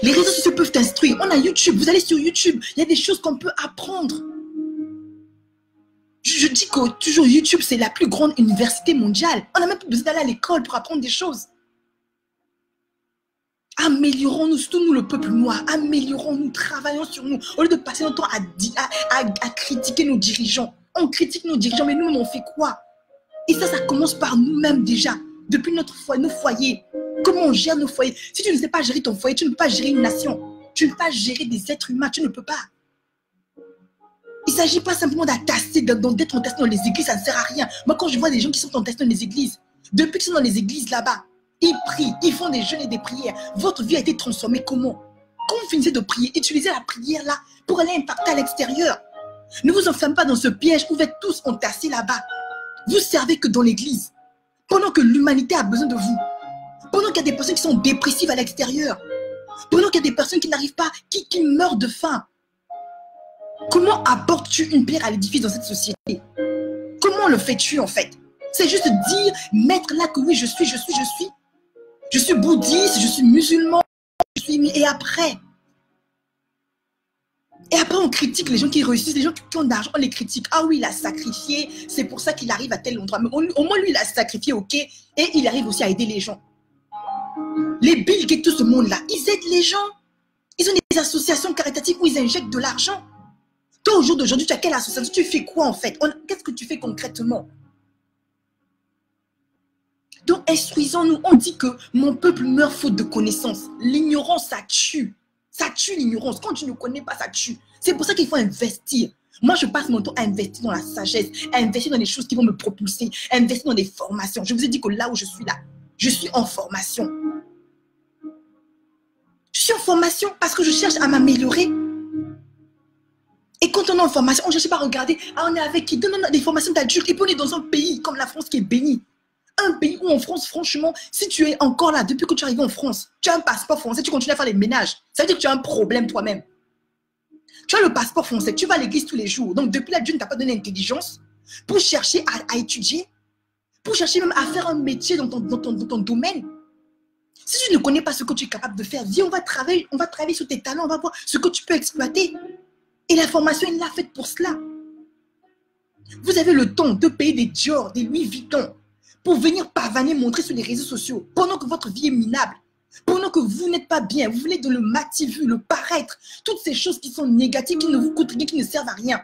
Les réseaux sociaux peuvent t'instruire. On a YouTube, vous allez sur YouTube, il y a des choses qu'on peut apprendre. Je dis que toujours YouTube, c'est la plus grande université mondiale. On n'a même plus besoin d'aller à l'école pour apprendre des choses. Améliorons-nous, surtout nous le peuple noir, améliorons-nous, travaillons sur nous. Au lieu de passer notre temps à critiquer nos dirigeants. On critique nos dirigeants, mais nous, on fait quoi? Et ça commence par nous-mêmes déjà. Depuis notre foyer, nos foyers. Comment on gère nos foyers? Si tu ne sais pas gérer ton foyer, tu ne peux pas gérer une nation. Tu ne peux pas gérer des êtres humains, tu ne peux pas. Il ne s'agit pas simplement d'être entassé dans les églises, ça ne sert à rien. Moi, quand je vois des gens qui sont entassés dans les églises, depuis qu'ils sont dans les églises là-bas, ils prient, ils font des jeûnes et des prières. Votre vie a été transformée comment? Quand vous finissez de prier, utilisez la prière là pour aller impacter à l'extérieur. Ne vous enfermez pas dans ce piège où vous êtes tous entassés là-bas. Vous servez que dans l'église. Pendant que l'humanité a besoin de vous. Pendant qu'il y a des personnes qui sont dépressives à l'extérieur. Pendant qu'il y a des personnes qui n'arrivent pas, qui meurent de faim. Comment apportes-tu une pierre à l'édifice dans cette société? Comment le fais-tu en fait? C'est juste dire, mettre là que oui, je suis bouddhiste, je suis musulman, et après on critique les gens qui réussissent, les gens qui ont d'argent, on les critique. Ah oui, il a sacrifié, c'est pour ça qu'il arrive à tel endroit. Mais au moins lui, il a sacrifié, ok, et il arrive aussi à aider les gens. Les Bill Gates, tout ce monde-là, ils aident les gens. Ils ont des associations caritatives où ils injectent de l'argent. Toi, au jour d'aujourd'hui, tu as quelle association? Tu fais quoi en fait? Qu'est-ce que tu fais concrètement? Donc, instruisons-nous. On dit que mon peuple meurt faute de connaissance. L'ignorance, ça tue. Ça tue l'ignorance. Quand tu ne connais pas, ça tue. C'est pour ça qu'il faut investir. Moi, je passe mon temps à investir dans la sagesse, à investir dans des choses qui vont me propulser, à investir dans des formations. Je vous ai dit que là où je suis là, je suis en formation. Je suis en formation parce que je cherche à m'améliorer. Et quand on est en formation, on ne cherche pas à regarder, ah, on est avec qui? Non, des formations d'adultes. Et puis on est dans un pays comme la France qui est béni. Un pays où en France, franchement, si tu es encore là, depuis que tu es arrivé en France, tu as un passeport français, tu continues à faire les ménages. Ça veut dire que tu as un problème toi-même. Tu as le passeport français, tu vas à l'église tous les jours. Donc depuis là, Dieu ne t'a pas donné l'intelligence pour chercher à étudier, pour chercher même à faire un métier dans ton domaine. Si tu ne connais pas ce que tu es capable de faire, viens, on va travailler sur tes talents, on va voir ce que tu peux exploiter. Et la formation, elle l'a faite pour cela. Vous avez le temps de payer des Dior, des Louis Vuitton, pour venir pavaner, montrer sur les réseaux sociaux, pendant que votre vie est minable, pendant que vous n'êtes pas bien, vous voulez de le mativu, le paraître, toutes ces choses qui sont négatives, qui ne vous coûtent rien, qui ne servent à rien.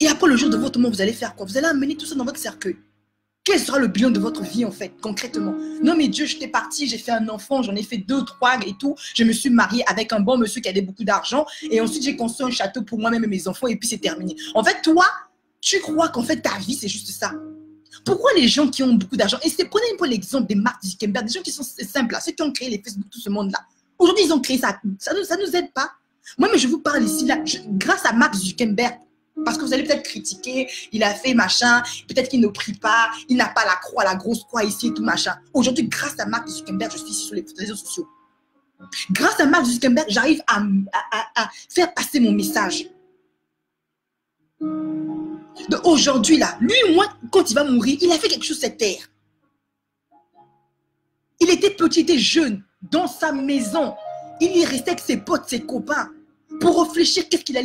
Et après le jour de votre mort, vous allez faire quoi? Vous allez amener tout ça dans votre cercueil. Quel sera le bilan de votre vie en fait, concrètement? Non mais Dieu, j'étais partie, j'ai fait un enfant, j'en ai fait 2, 3 et tout. Je me suis mariée avec un bon monsieur qui avait beaucoup d'argent. Et ensuite, j'ai construit un château pour moi-même et mes enfants et puis c'est terminé. En fait, toi, tu crois qu'en fait, ta vie, c'est juste ça. Pourquoi les gens qui ont beaucoup d'argent, et prenez un peu l'exemple des Mark Zuckerberg, des gens qui sont simples, là, ceux qui ont créé les Facebook, tout ce monde-là. Aujourd'hui, ils ont créé ça. Ça nous aide pas. Moi, mais je vous parle ici, là, grâce à Mark Zuckerberg, parce que vous allez peut-être critiquer, il a fait machin, peut-être qu'il ne prie pas, il n'a pas la croix, la grosse croix ici et tout machin. Aujourd'hui, grâce à Mark Zuckerberg, je suis ici sur les réseaux sociaux. Grâce à Mark Zuckerberg, j'arrive à faire passer mon message. Aujourd'hui, là, lui, moi, quand il va mourir, il a fait quelque chose sur cette terre. Il était petit, il était jeune, dans sa maison. Il y restait avec ses potes, ses copains, pour réfléchir qu'est-ce qu'il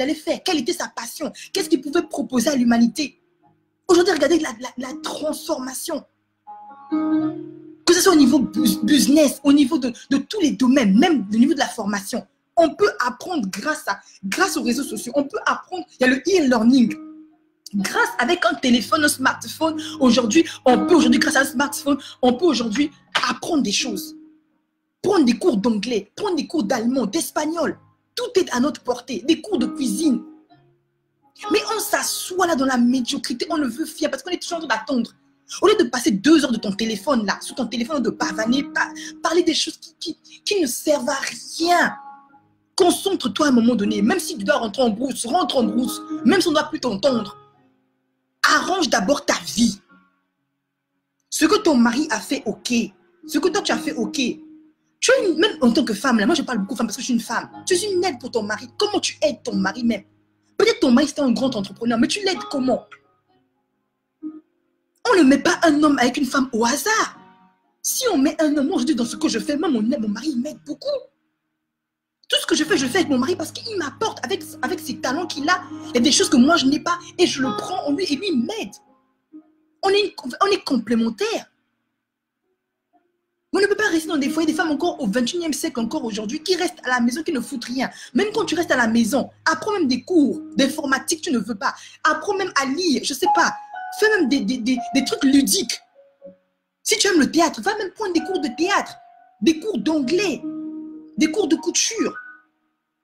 allait faire, quelle était sa passion, qu'est-ce qu'il pouvait proposer à l'humanité. Aujourd'hui, regardez la transformation. Que ce soit au niveau business, au niveau de tous les domaines, même au niveau de la formation. On peut apprendre grâce aux réseaux sociaux. On peut apprendre, il y a le e-learning. Grâce avec un téléphone, un smartphone, aujourd'hui, grâce à un smartphone, on peut aujourd'hui apprendre des choses. Prendre des cours d'anglais, prendre des cours d'allemand, d'espagnol. Tout est à notre portée. Des cours de cuisine. Mais on s'assoit là dans la médiocrité, on le veut fier parce qu'on est toujours en train d'attendre. Au lieu de passer 2 heures de ton téléphone là, sur ton téléphone, de pavaner, parler des choses qui ne servent à rien. Concentre-toi à un moment donné, même si tu dois rentrer en brousse, rentre en brousse, même si on ne doit plus t'entendre. Arrange d'abord ta vie. Ce que ton mari a fait, ok. Ce que toi tu as fait, ok. Tu es même en tant que femme, là, moi je parle beaucoup de femmes parce que je suis une femme. Tu es une aide pour ton mari. Comment tu aides ton mari même? Peut-être ton mari c'était un grand entrepreneur, mais tu l'aides comment? On ne met pas un homme avec une femme au hasard. Si on met un homme, moi je dis dans ce que je fais, moi mon mari m'aide beaucoup. Tout ce que je fais avec mon mari parce qu'il m'apporte avec ses talents qu'il a. Il y a des choses que moi je n'ai pas et je le prends en lui et lui il m'aide. On est complémentaires. On ne peut pas rester dans des foyers, des femmes encore au 21e siècle, encore aujourd'hui, qui restent à la maison, qui ne foutent rien. Même quand tu restes à la maison, apprends même des cours d'informatique, tu ne veux pas. Apprends même à lire, je ne sais pas. Fais même des trucs ludiques. Si tu aimes le théâtre, va même prendre des cours de théâtre, des cours d'anglais, des cours de couture.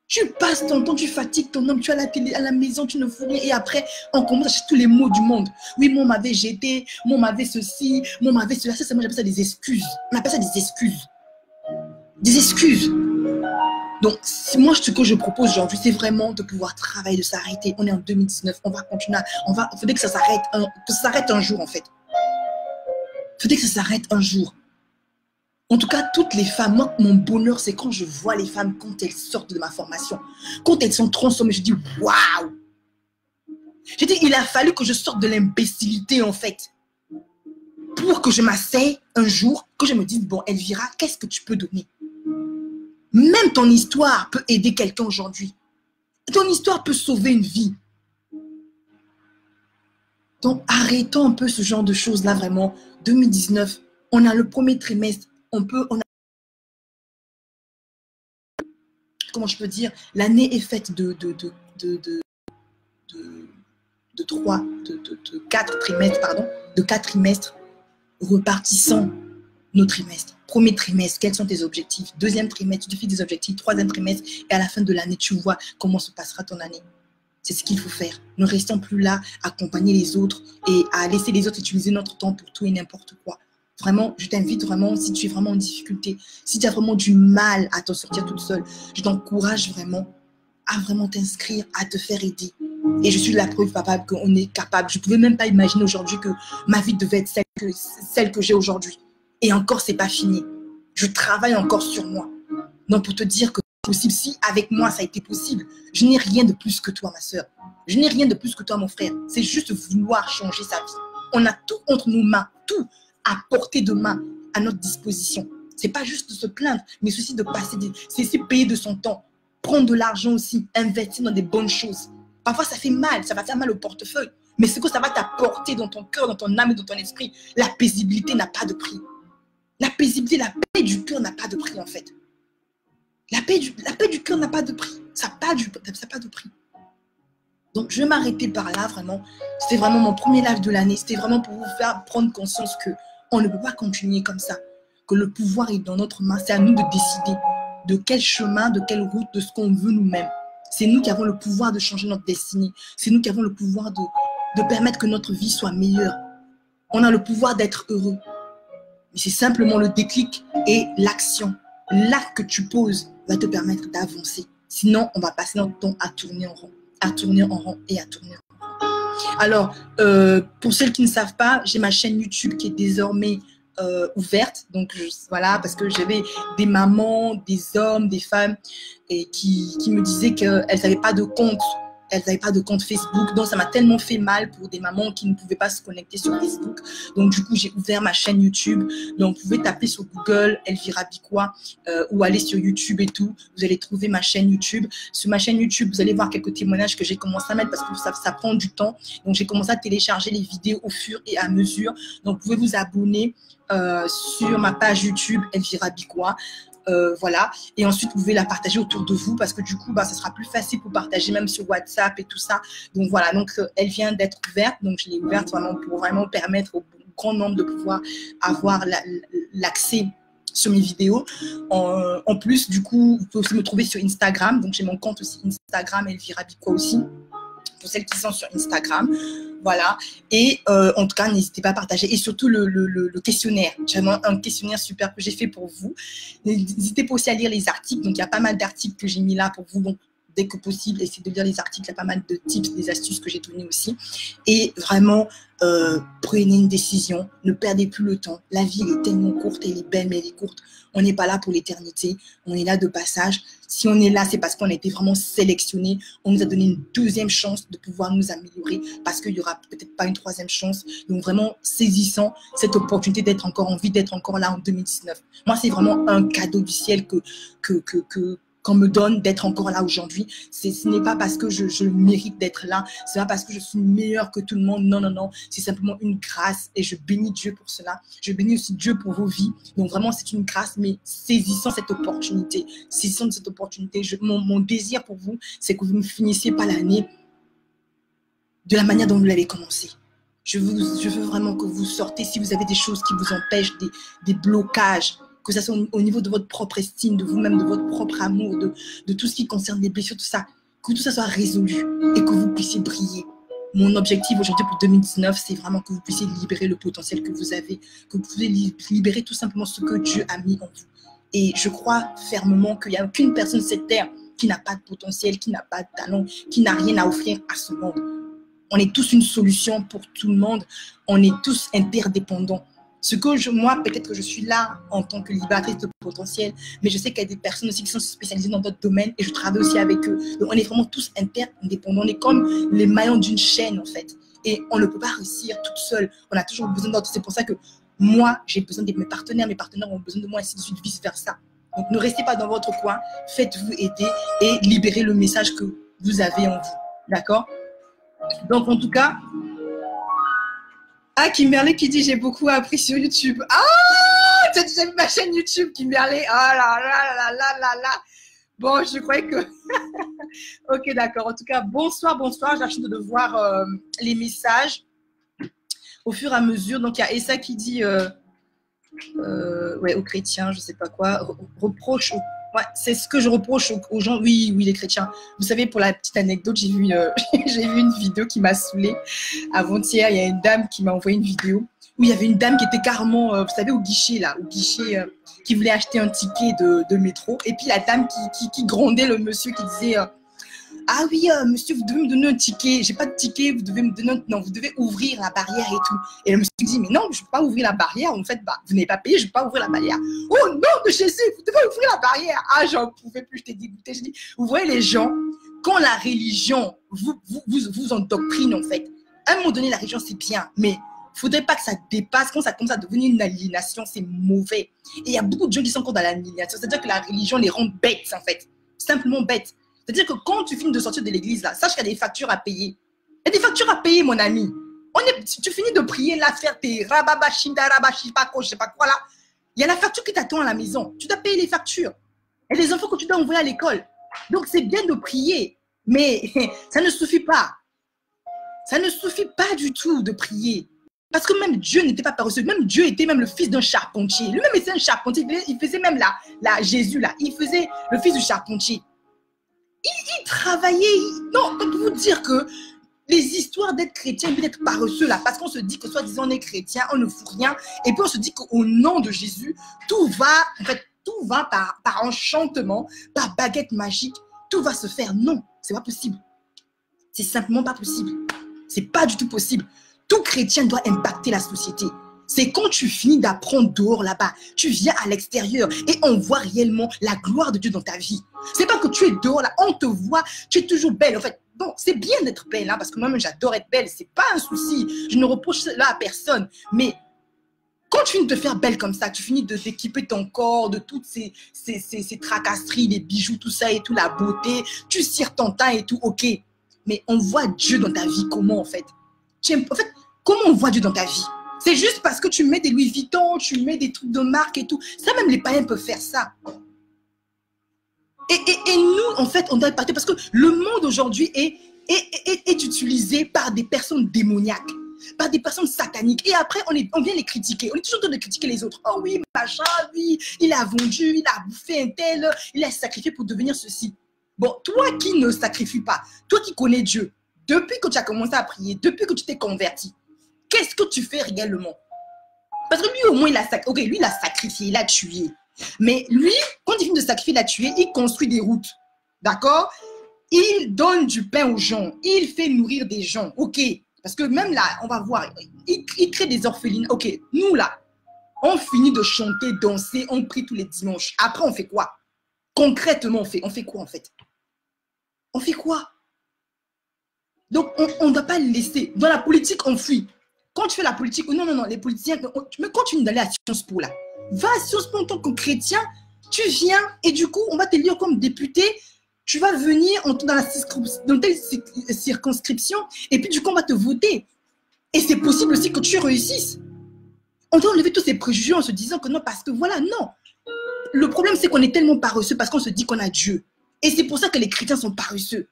Tu passes ton temps, tu fatigues ton homme, tu es à la télé, à la maison, tu ne fous rien. Et après, on commence à chercher tous les mots du monde. Oui, moi, on m'avait jeté, moi, on m'avait ceci, moi, on m'avait cela. Ça, moi, j'appelle ça des excuses. On appelle ça des excuses. Des excuses. Donc, moi, ce que je propose aujourd'hui, c'est vraiment de pouvoir travailler, de s'arrêter. On est en 2019, on va continuer. Il faudrait que ça s'arrête un jour, en fait. Il faudrait que ça s'arrête un jour. En tout cas, toutes les femmes, moi, mon bonheur, c'est quand je vois les femmes, quand elles sortent de ma formation, quand elles sont transformées, je dis waouh! J'ai dit, il a fallu que je sorte de l'imbécilité, en fait, pour que je m'asseye un jour, que je me dise, bon, Elvira, qu'est-ce que tu peux donner? Même ton histoire peut aider quelqu'un aujourd'hui. Ton histoire peut sauver une vie. Donc, arrêtons un peu ce genre de choses-là, vraiment. 2019, on a le premier trimestre, comment je peux dire, l'année est faite de 4 trimestres, pardon, de 4 trimestres. Repartissons nos trimestres. Premier trimestre, quels sont tes objectifs? Deuxième trimestre, tu te fixes des objectifs. Troisième trimestre, et à la fin de l'année, tu vois comment se passera ton année. C'est ce qu'il faut faire. Ne restons plus là à accompagner les autres et à laisser les autres utiliser notre temps pour tout et n'importe quoi. Vraiment, je t'invite vraiment, si tu es vraiment en difficulté, si tu as vraiment du mal à t'en sortir toute seule, je t'encourage vraiment à vraiment t'inscrire, à te faire aider. Et je suis la preuve, papa, qu'on est capable. Je ne pouvais même pas imaginer aujourd'hui que ma vie devait être celle que j'ai aujourd'hui. Et encore, ce n'est pas fini. Je travaille encore sur moi. Donc, pour te dire que c'est possible, si avec moi, ça a été possible, je n'ai rien de plus que toi, ma soeur. Je n'ai rien de plus que toi, mon frère. C'est juste vouloir changer sa vie. On a tout entre nos mains, tout à portée de main, à notre disposition. Ce n'est pas juste de se plaindre, mais aussi de passer, c'est payer de son temps, prendre de l'argent aussi, investir dans des bonnes choses. Parfois, ça fait mal, ça va faire mal au portefeuille, mais ce que ça va t'apporter dans ton cœur, dans ton âme et dans ton esprit, la paisibilité n'a pas de prix. La paisibilité, la paix du cœur n'a pas de prix, en fait. La paix du cœur n'a pas de prix. Ça n'a pas de prix. Donc, je vais m'arrêter par là, vraiment. C'était vraiment mon premier live de l'année. C'était vraiment pour vous faire prendre conscience qu'on ne peut pas continuer comme ça. Que le pouvoir est dans notre main. C'est à nous de décider de quel chemin, de quelle route, de ce qu'on veut nous-mêmes. C'est nous qui avons le pouvoir de changer notre destinée. C'est nous qui avons le pouvoir de permettre que notre vie soit meilleure. On a le pouvoir d'être heureux. Mais c'est simplement le déclic et l'action. L'acte que tu poses va te permettre d'avancer. Sinon, on va passer notre temps à tourner en rond. À tourner en rond et à tourner en rond. Alors, pour ceux qui ne savent pas, j'ai ma chaîne YouTube qui est désormais ouverte. Donc, voilà, parce que j'avais des mamans, des hommes, des femmes et qui me disaient qu'elles n'avaient pas de compte. Elles n'avaient pas de compte Facebook. Donc, ça m'a tellement fait mal pour des mamans qui ne pouvaient pas se connecter sur Facebook. Donc, du coup, j'ai ouvert ma chaîne YouTube. Donc, vous pouvez taper sur Google Elvira Bikoua ou aller sur YouTube et tout. Vous allez trouver ma chaîne YouTube. Sur ma chaîne YouTube, vous allez voir quelques témoignages que j'ai commencé à mettre parce que ça prend du temps. Donc, j'ai commencé à télécharger les vidéos au fur et à mesure. Donc, vous pouvez vous abonner sur ma page YouTube Elvira Bikoua. Voilà, et ensuite vous pouvez la partager autour de vous parce que du coup ça sera plus facile pour partager même sur WhatsApp et tout ça. Donc voilà, donc elle vient d'être ouverte, donc je l'ai ouverte vraiment pour vraiment permettre au grand nombre de pouvoir avoir l'accès sur mes vidéos. En plus, du coup, vous pouvez aussi me trouver sur Instagram, donc j'ai mon compte aussi Instagram Elvira Bikoua aussi, pour celles qui sont sur Instagram. Voilà, et en tout cas, n'hésitez pas à partager. Et surtout le questionnaire. J'ai vraiment un questionnaire super que j'ai fait pour vous. N'hésitez pas aussi à lire les articles. Donc, il y a pas mal d'articles que j'ai mis là pour vous. Donc, dès que possible, essayez de lire les articles. Il y a pas mal de tips, des astuces que j'ai données aussi. Et vraiment, prenez une décision. Ne perdez plus le temps. La vie, elle est tellement courte. Elle est belle, mais elle est courte. On n'est pas là pour l'éternité. On est là de passage. Si on est là, c'est parce qu'on a été vraiment sélectionné. On nous a donné une deuxième chance de pouvoir nous améliorer parce qu'il n'y aura peut-être pas une troisième chance. Donc, vraiment, saisissant cette opportunité d'être encore en vie, d'être encore là en 2019. Moi, c'est vraiment un cadeau du ciel qu'on me donne d'être encore là aujourd'hui. Ce n'est pas parce que je mérite d'être là. Ce n'est pas parce que je suis meilleure que tout le monde. Non, non, non. C'est simplement une grâce et je bénis Dieu pour cela. Je bénis aussi Dieu pour vos vies. Donc vraiment, c'est une grâce, mais saisissons cette opportunité. Saisissons cette opportunité. Mon désir pour vous, c'est que vous me finissiez par l'année de la manière dont vous l'avez commencé. Je veux vraiment que vous sortez. Si vous avez des choses qui vous empêchent, des blocages, que ce soit au niveau de votre propre estime, de vous-même, de votre propre amour, de tout ce qui concerne les blessures, tout ça, que tout ça soit résolu et que vous puissiez briller. Mon objectif aujourd'hui pour 2019, c'est vraiment que vous puissiez libérer le potentiel que vous avez, que vous puissiez libérer tout simplement ce que Dieu a mis en vous. Et je crois fermement qu'il n'y a aucune personne sur cette terre qui n'a pas de potentiel, qui n'a pas de talent, qui n'a rien à offrir à ce monde. On est tous une solution pour tout le monde. On est tous interdépendants. Moi, peut-être que je suis là en tant que libératrice de potentiel, mais je sais qu'il y a des personnes aussi qui sont spécialisées dans d'autres domaines et je travaille aussi avec eux. Donc, on est vraiment tous interdépendants. On est comme les maillons d'une chaîne, en fait. Et on ne peut pas réussir toute seule. On a toujours besoin d'autres. C'est pour ça que moi, j'ai besoin de mes partenaires ont besoin de moi, ainsi de suite, vice-versa. Donc, ne restez pas dans votre coin. Faites-vous aider et libérez le message que vous avez en vous. D'accord? Donc, en tout cas, Kimberley qui dit « J'ai beaucoup appris sur YouTube. » Ah, tu as déjà vu ma chaîne YouTube, Kimberley? Ah là là là là là là. Bon, je croyais que… Ok, d'accord. En tout cas, bonsoir. J'ai la chance de voir les messages au fur et à mesure. Donc, il y a Essa qui dit ouais, aux chrétiens, je ne sais pas quoi, reproche. Ouais, c'est ce que je reproche aux gens. Oui, les chrétiens. Vous savez, pour la petite anecdote, j'ai vu une vidéo qui m'a saoulée. Avant-hier, il y a une dame qui m'a envoyé une vidéo où il y avait une dame qui était carrément, vous savez, au guichet, qui voulait acheter un ticket de métro. Et puis la dame qui grondait le monsieur qui disait ah oui, monsieur, vous devez me donner un ticket. J'ai pas de ticket, vous devez me donner non, vous devez ouvrir la barrière et tout. Et le monsieur dit, mais non, je ne peux pas ouvrir la barrière. En fait, vous n'avez pas payé, je ne peux pas ouvrir la barrière. Oh non, de Jésus, vous devez ouvrir la barrière. Ah, j'en pouvais plus, j'étais dégoûtée. Je dis, vous voyez les gens, quand la religion vous endoctrine, en fait, à un moment donné, la religion, c'est bien, mais il ne faudrait pas que ça dépasse. Quand ça commence à devenir une aliénation, c'est mauvais. Et il y a beaucoup de gens qui sont encore dans l'aliénation. C'est-à-dire que la religion les rend bêtes, en fait. Simplement bêtes. C'est-à-dire que quand tu finis de sortir de l'église, là, sache qu'il y a des factures à payer. Il y a des factures à payer, mon ami. Tu finis de prier, là, faire tes rababa, shindaraba, je sais pas quoi, là. Il y a la facture qui t'attend à la maison. Tu dois payer les factures. Et les enfants que tu dois envoyer à l'école. Donc, c'est bien de prier, mais ça ne suffit pas. Ça ne suffit pas du tout de prier. Parce que même Dieu n'était pas paresseux. Même Dieu était même le fils d'un charpentier. Lui-même était un charpentier. Il faisait même Jésus, là. Il faisait le fils du charpentier. Il travaillait. Non, pour vous dire que les histoires d'être chrétien et d'être paresseux là, parce qu'on se dit que soi-disant on est chrétien, on ne fout rien, et puis on se dit qu'au nom de Jésus, tout va par enchantement, par baguette magique, tout va se faire. Non, c'est pas possible. C'est simplement pas possible. C'est pas du tout possible. Tout chrétien doit impacter la société. C'est quand tu finis d'apprendre dehors là-bas, tu viens à l'extérieur et on voit réellement la gloire de Dieu dans ta vie. C'est pas que tu es dehors là, on te voit, tu es toujours belle. En fait, bon, c'est bien d'être belle, hein, parce que moi-même j'adore être belle, c'est pas un souci. Je ne reproche cela à personne. Mais quand tu finis de te faire belle comme ça, tu finis de t'équiper ton corps de toutes ces tracasseries, les bijoux, tout ça et tout, la beauté, tu cires ton teint et tout, ok. Mais on voit Dieu dans ta vie comment en fait? En fait, comment on voit Dieu dans ta vie? C'est juste parce que tu mets des Louis Vuitton, tu mets des trucs de marque et tout. Ça, même les païens peuvent faire ça. Et nous, en fait, on doit partir parce que le monde aujourd'hui est utilisé par des personnes démoniaques, par des personnes sataniques. Et après, on vient les critiquer. On est toujours en train de critiquer les autres. Oh oui, machin, oui, il a vendu, il a bouffé un tel, il a sacrifié pour devenir ceci. Bon, toi qui ne sacrifies pas, toi qui connais Dieu, depuis que tu as commencé à prier, depuis que tu t'es converti, qu'est-ce que tu fais réellement? Parce que lui, au moins, il a sacrifié, il a tué. Mais lui, quand il finit de sacrifier, il a tué, il construit des routes. D'accord? Il donne du pain aux gens. Il fait nourrir des gens. Ok. Parce que même là, on va voir, il crée des orphelines. Ok. Nous, là, on finit de chanter, danser, on prie tous les dimanches. Après, on fait quoi? Concrètement, on fait quoi en fait? On fait quoi? Donc, on ne doit pas le laisser. Dans la politique, on fuit. Quand tu fais la politique, non, les politiciens, mais quand tu viens d'aller à Sciences Po, là, va à Sciences Po en tant que chrétien, tu viens et du coup, on va te lire comme député, tu vas venir dans telle circonscription et puis du coup, on va te voter. Et c'est possible aussi que tu réussisses. On doit enlever tous ces préjugés en se disant que non, parce que voilà, non. Le problème, c'est qu'on est tellement paresseux parce qu'on se dit qu'on a Dieu. Et c'est pour ça que les chrétiens sont paresseux.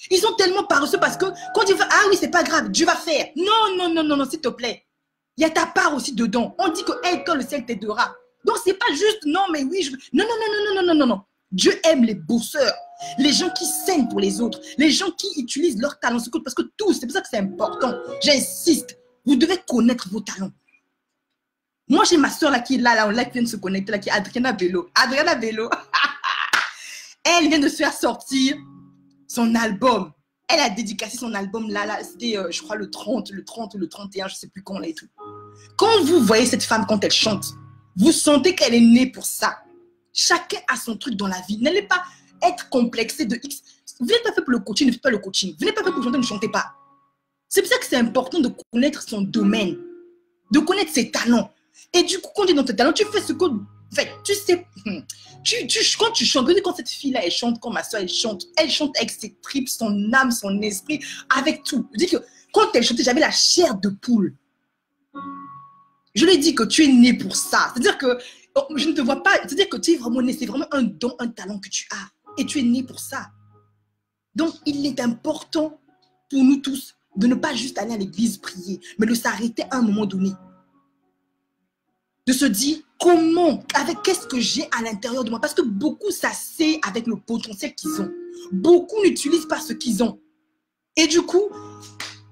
Ils sont tellement paresseux parce que quand ils font ah oui, c'est pas grave, Dieu va faire. Non, s'il te plaît. Il y a ta part aussi dedans. On dit que hey, quand le ciel t'aidera. Donc c'est pas juste non, mais oui, non. Dieu aime les bosseurs, les gens qui saignent pour les autres, les gens qui utilisent leurs talents. Parce que tous, c'est pour ça que c'est important. J'insiste, vous devez connaître vos talents. Moi, j'ai ma soeur là qui est là en live, qui vient de se connecter, là, qui est Adriana Bello. Elle vient de se faire sortir son album. Elle a dédicacé son album là, c'était je crois le 30, le 31, je sais plus quand là et tout. Quand vous voyez cette femme, quand elle chante, vous sentez qu'elle est née pour ça. Chacun a son truc dans la vie. N'allez pas être complexé de X. Vous n'êtes pas fait pour le coaching, ne faites pas le coaching. Vous n'êtes pas fait pour chanter, ne chantez pas. C'est pour ça que c'est important de connaître son domaine, de connaître ses talents. Et du coup, quand tu es dans tes talents, tu fais ce que... En fait, tu sais, quand tu chantes, quand cette fille-là, elle chante, quand ma soeur, elle chante avec ses tripes, son âme, son esprit, avec tout. Je dis que quand elle chantait, j'avais la chair de poule. Je lui ai dit que tu es né pour ça. C'est-à-dire que je ne te vois pas, c'est-à-dire que tu es vraiment né, c'est vraiment un don, un talent que tu as. Et tu es né pour ça. Donc, il est important pour nous tous de ne pas juste aller à l'église prier, mais de s'arrêter à un moment donné. De se dire, comment, avec qu'est-ce que j'ai à l'intérieur de moi? Parce que beaucoup s'asseyent avec le potentiel qu'ils ont. Beaucoup n'utilisent pas ce qu'ils ont. Et du coup,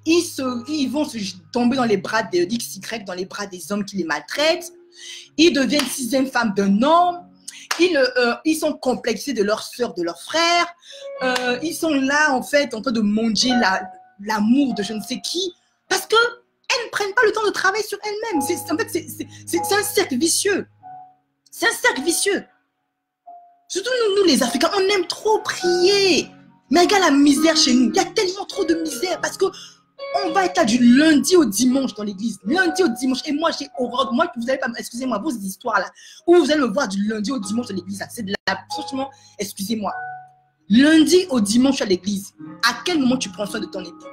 ils vont se tomber dans les bras de XY, dans les bras des hommes qui les maltraitent. Ils deviennent sixième femme d'un homme. Ils sont complexés de leur soeur, de leur frère. Ils sont là, en fait, en train de manger l'amour de je ne sais qui. Parce qu'elles ne prennent pas le temps de travailler sur elles-mêmes. En fait, c'est un cercle vicieux. C'est un cercle vicieux. Surtout nous, les Africains, on aime trop prier. Mais regarde la misère chez nous. Il y a tellement trop de misère parce que on va être là du lundi au dimanche dans l'église. Lundi au dimanche. Et moi, j'ai horreur. Moi, vous n'allez pas... Excusez-moi, vos histoires-là, où vous allez me voir du lundi au dimanche dans l'église. C'est de la... Franchement, excusez-moi. Lundi au dimanche à l'église. À quel moment tu prends soin de ton époux?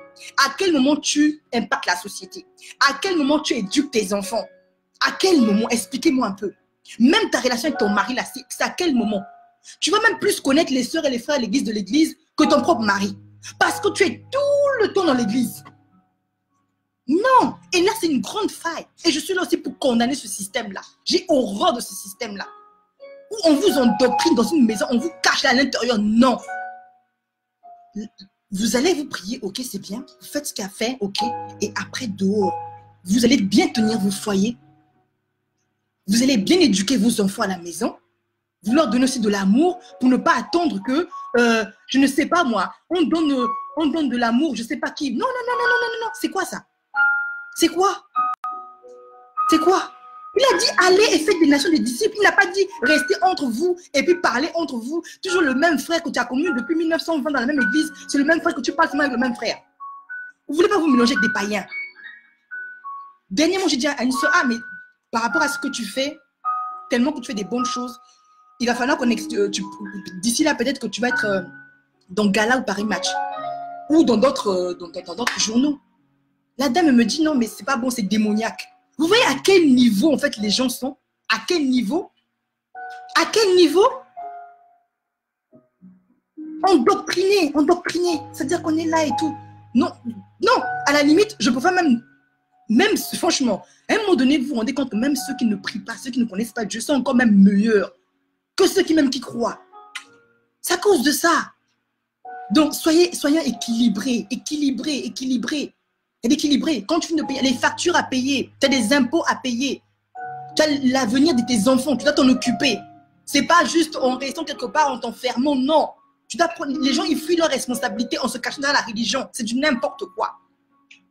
À quel moment tu impactes la société? À quel moment tu éduques tes enfants? À quel moment? Expliquez-moi un peu. Même ta relation avec ton mari, là, c'est à quel moment? Tu vas même plus connaître les sœurs et les frères à l'église de l'église que ton propre mari. Parce que tu es tout le temps dans l'église. Non. Et là, c'est une grande faille. Et je suis là aussi pour condamner ce système-là. J'ai horreur de ce système-là. Où on vous endoctrine dans une maison, on vous cache à l'intérieur. Non. Vous allez vous prier, ok, c'est bien. Vous faites ce qu'il y a à faire, ok. Et après, dehors, vous allez bien tenir vos foyers. Vous allez bien éduquer vos enfants à la maison. Vous leur donnez aussi de l'amour pour ne pas attendre que, je ne sais pas moi, on donne de l'amour, je ne sais pas qui. Non, non, non, non, non, non, non. C'est quoi ça? C'est quoi? C'est quoi? Il a dit allez et faites des nations des disciples. Il n'a pas dit restez entre vous et puis parler entre vous. Toujours le même frère que tu as connu depuis 1920 dans la même église. C'est le même frère que tu parles seulement avec le même frère. Vous ne voulez pas vous mélanger avec des païens. Dernièrement, j'ai dit à une soeur, mais par rapport à ce que tu fais, tellement que tu fais des bonnes choses, il va falloir qu'on... D'ici là, peut-être que tu vas être dans Gala ou Paris Match. Ou dans d'autres journaux. La dame me dit non, mais c'est pas bon, c'est démoniaque. Vous voyez à quel niveau, en fait, les gens sont? À quel niveau? À quel niveau? Endoctriné. C'est-à-dire qu'on est là et tout. Non, non, à la limite, je préfère même franchement, à un moment donné, vous vous rendez compte que même ceux qui ne prient pas, ceux qui ne connaissent pas Dieu, sont encore même meilleurs que ceux qui croient. C'est à cause de ça. Donc, soyez équilibrés. Quand tu finis de payer, les factures à payer, tu as des impôts à payer, tu as l'avenir de tes enfants, tu dois t'en occuper. C'est pas juste en restant quelque part, en t'enfermant, non. Les gens, ils fuient leurs responsabilités en se cachant dans la religion. C'est du n'importe quoi.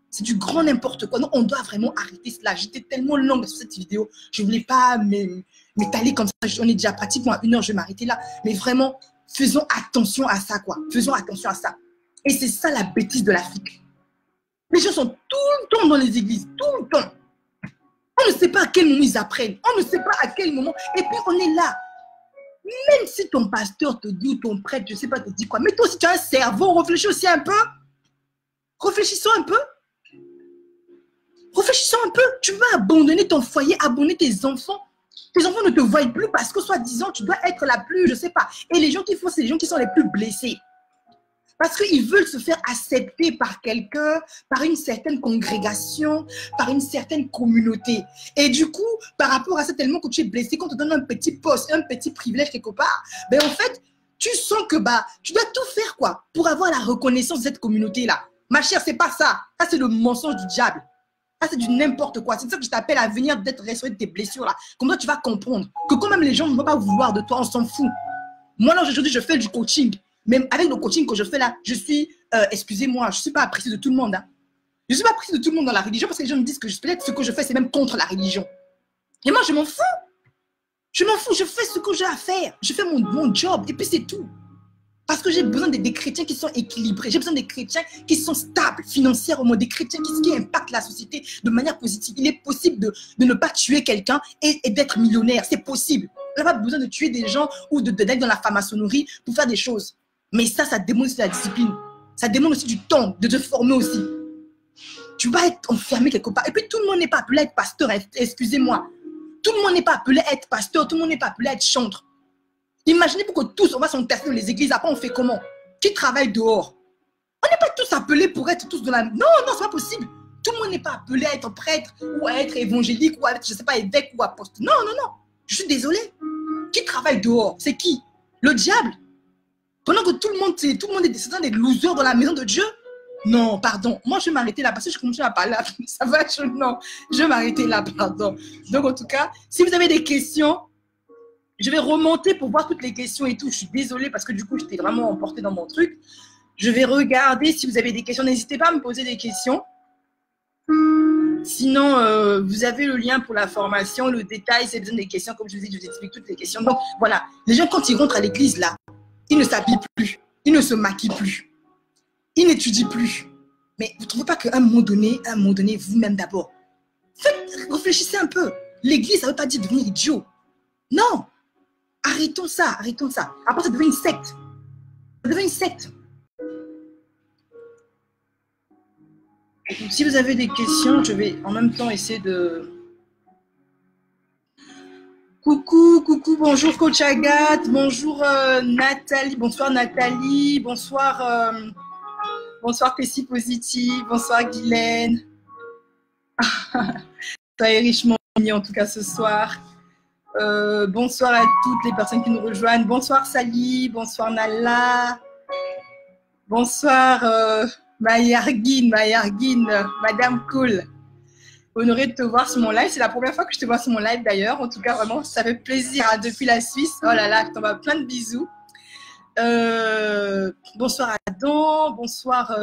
C'est du grand n'importe quoi. Donc, on doit vraiment arrêter cela. J'étais tellement longue sur cette vidéo, je ne voulais pas m'étaler comme ça. On est déjà pratiquement à 1 heure, je vais m'arrêter là. Mais vraiment, faisons attention à ça, quoi. Faisons attention à ça. Et c'est ça la bêtise de l'Afrique. Les gens sont tout le temps dans les églises, tout le temps. On ne sait pas à quel moment ils apprennent. On ne sait pas à quel moment. Et puis, on est là. Même si ton pasteur te dit ou ton prêtre, je ne sais pas, te dit quoi. Mais toi aussi, tu as un cerveau. Réfléchis aussi un peu. Réfléchissons un peu. Réfléchissons un peu. Tu vas abandonner ton foyer, abandonner tes enfants. Tes enfants ne te voient plus parce que, soi-disant, tu dois être la plus, je ne sais pas. Et les gens qui font, c'est les gens qui sont les plus blessés. Parce qu'ils veulent se faire accepter par quelqu'un, par une certaine congrégation, par une certaine communauté. Et du coup, par rapport à ça, tellement que tu es blessé, quand on te donne un petit poste, un petit privilège quelque part, ben en fait, tu sens que tu dois tout faire quoi pour avoir la reconnaissance de cette communauté-là. Ma chère, c'est pas ça. Ça, c'est le mensonge du diable. Ça, c'est du n'importe quoi. C'est ça que je t'appelle à venir d'être restauré de tes blessures-là. Comme ça, tu vas comprendre que quand même les gens ne vont pas vouloir de toi, on s'en fout. Moi, là, aujourd'hui, je fais du coaching. Même avec le coaching que je fais là, je suis, excusez-moi, je ne suis pas appréciée de tout le monde. Hein. Je ne suis pas prise de tout le monde dans la religion parce que les gens me disent que peut-être ce que je fais, c'est même contre la religion. Et moi, je m'en fous. Je m'en fous, je fais ce que j'ai à faire. Je fais mon job et puis c'est tout. Parce que j'ai besoin des chrétiens qui sont équilibrés. J'ai besoin des chrétiens qui sont stables financièrement, des chrétiens qui impactent la société de manière positive. Il est possible de ne pas tuer quelqu'un et d'être millionnaire. C'est possible. On n'a pas besoin de tuer des gens ou d'être dans la franc-maçonnerie pour faire des choses. Mais ça demande aussi de la discipline. Ça demande aussi du temps, de te former aussi. Tu vas être enfermé quelque part. Et puis tout le monde n'est pas appelé à être pasteur, excusez-moi. Tout le monde n'est pas appelé à être pasteur, tout le monde n'est pas appelé à être chantre. Imaginez pour que tous, on va s'entasser dans les églises, après on fait comment? Qui travaille dehors? On n'est pas tous appelés pour être tous dans la... Non, c'est pas possible. Tout le monde n'est pas appelé à être prêtre ou à être évangélique ou à être, je ne sais pas, évêque ou apôtre. Non. Je suis désolée. Qui travaille dehors? C'est qui? Le diable? Pendant que tout le monde est des losers dans la maison de Dieu? Non, pardon. Moi, je vais m'arrêter là parce que je continue à parler. Ça va, non. Je vais m'arrêter là, pardon. Donc, en tout cas, si vous avez des questions, je vais remonter pour voir toutes les questions et tout. Je suis désolée parce que du coup, j'étais vraiment emportée dans mon truc. Je vais regarder si vous avez des questions. N'hésitez pas à me poser des questions. Sinon, vous avez le lien pour la formation, le détail, c'est besoin des questions. Comme je vous ai dit, je vous explique toutes les questions. Donc, voilà. Les gens, quand ils rentrent à l'église, là, ils ne s'habillent plus. Ils ne se maquillent plus. Ils n'étudient plus. Mais vous ne trouvez pas qu'à un moment donné, vous-même d'abord, réfléchissez un peu. L'église, ça ne veut pas dire devenir idiot. Non. Arrêtons ça. Après, ça devient une secte. Si vous avez des questions, je vais en même temps essayer de... Coucou, bonjour Coach Agathe, bonjour Nathalie, bonsoir Nathalie, bonsoir Tessie Positive, bonsoir Guylaine. Soyez richement unis en tout cas ce soir. Bonsoir à toutes les personnes qui nous rejoignent. Bonsoir Sally, bonsoir Nala, bonsoir Mayarguine, Madame Cool. Honorée de te voir sur mon live. C'est la première fois que je te vois sur mon live d'ailleurs. En tout cas, vraiment, ça fait plaisir hein, depuis la Suisse. Oh là là, je t'envoie plein de bisous. Bonsoir Adam, bonsoir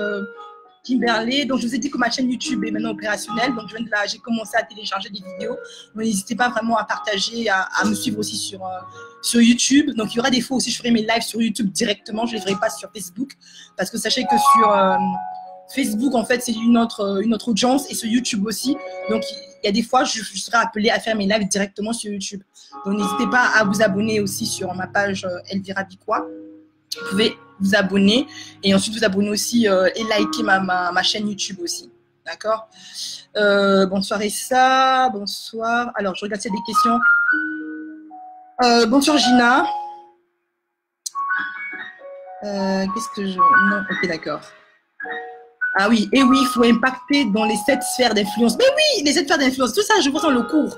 Kimberley. Donc, je vous ai dit que ma chaîne YouTube est maintenant opérationnelle. Donc, j'ai commencé à télécharger des vidéos. Donc, n'hésitez pas vraiment à partager, à me suivre aussi sur YouTube. Donc, il y aura des fois aussi, je ferai mes lives sur YouTube directement. Je ne les ferai pas sur Facebook. Parce que sachez que sur Facebook, en fait, c'est une autre audience. Et sur YouTube aussi. Donc, il y a des fois, je serai appelée à faire mes lives directement sur YouTube. Donc, n'hésitez pas à vous abonner aussi sur ma page Elvira Bicroix. Vous pouvez vous abonner et ensuite vous abonner aussi et liker ma chaîne YouTube aussi. D'accord? Bonsoir Essa, bonsoir. Alors, je regarde s'il y a des questions. Bonsoir Gina. Qu'est-ce que je... Non, ok, d'accord. Ah oui, et oui, il faut impacter dans les 7 sphères d'influence. Mais oui, les 7 sphères d'influence, tout ça, je vois dans le cours.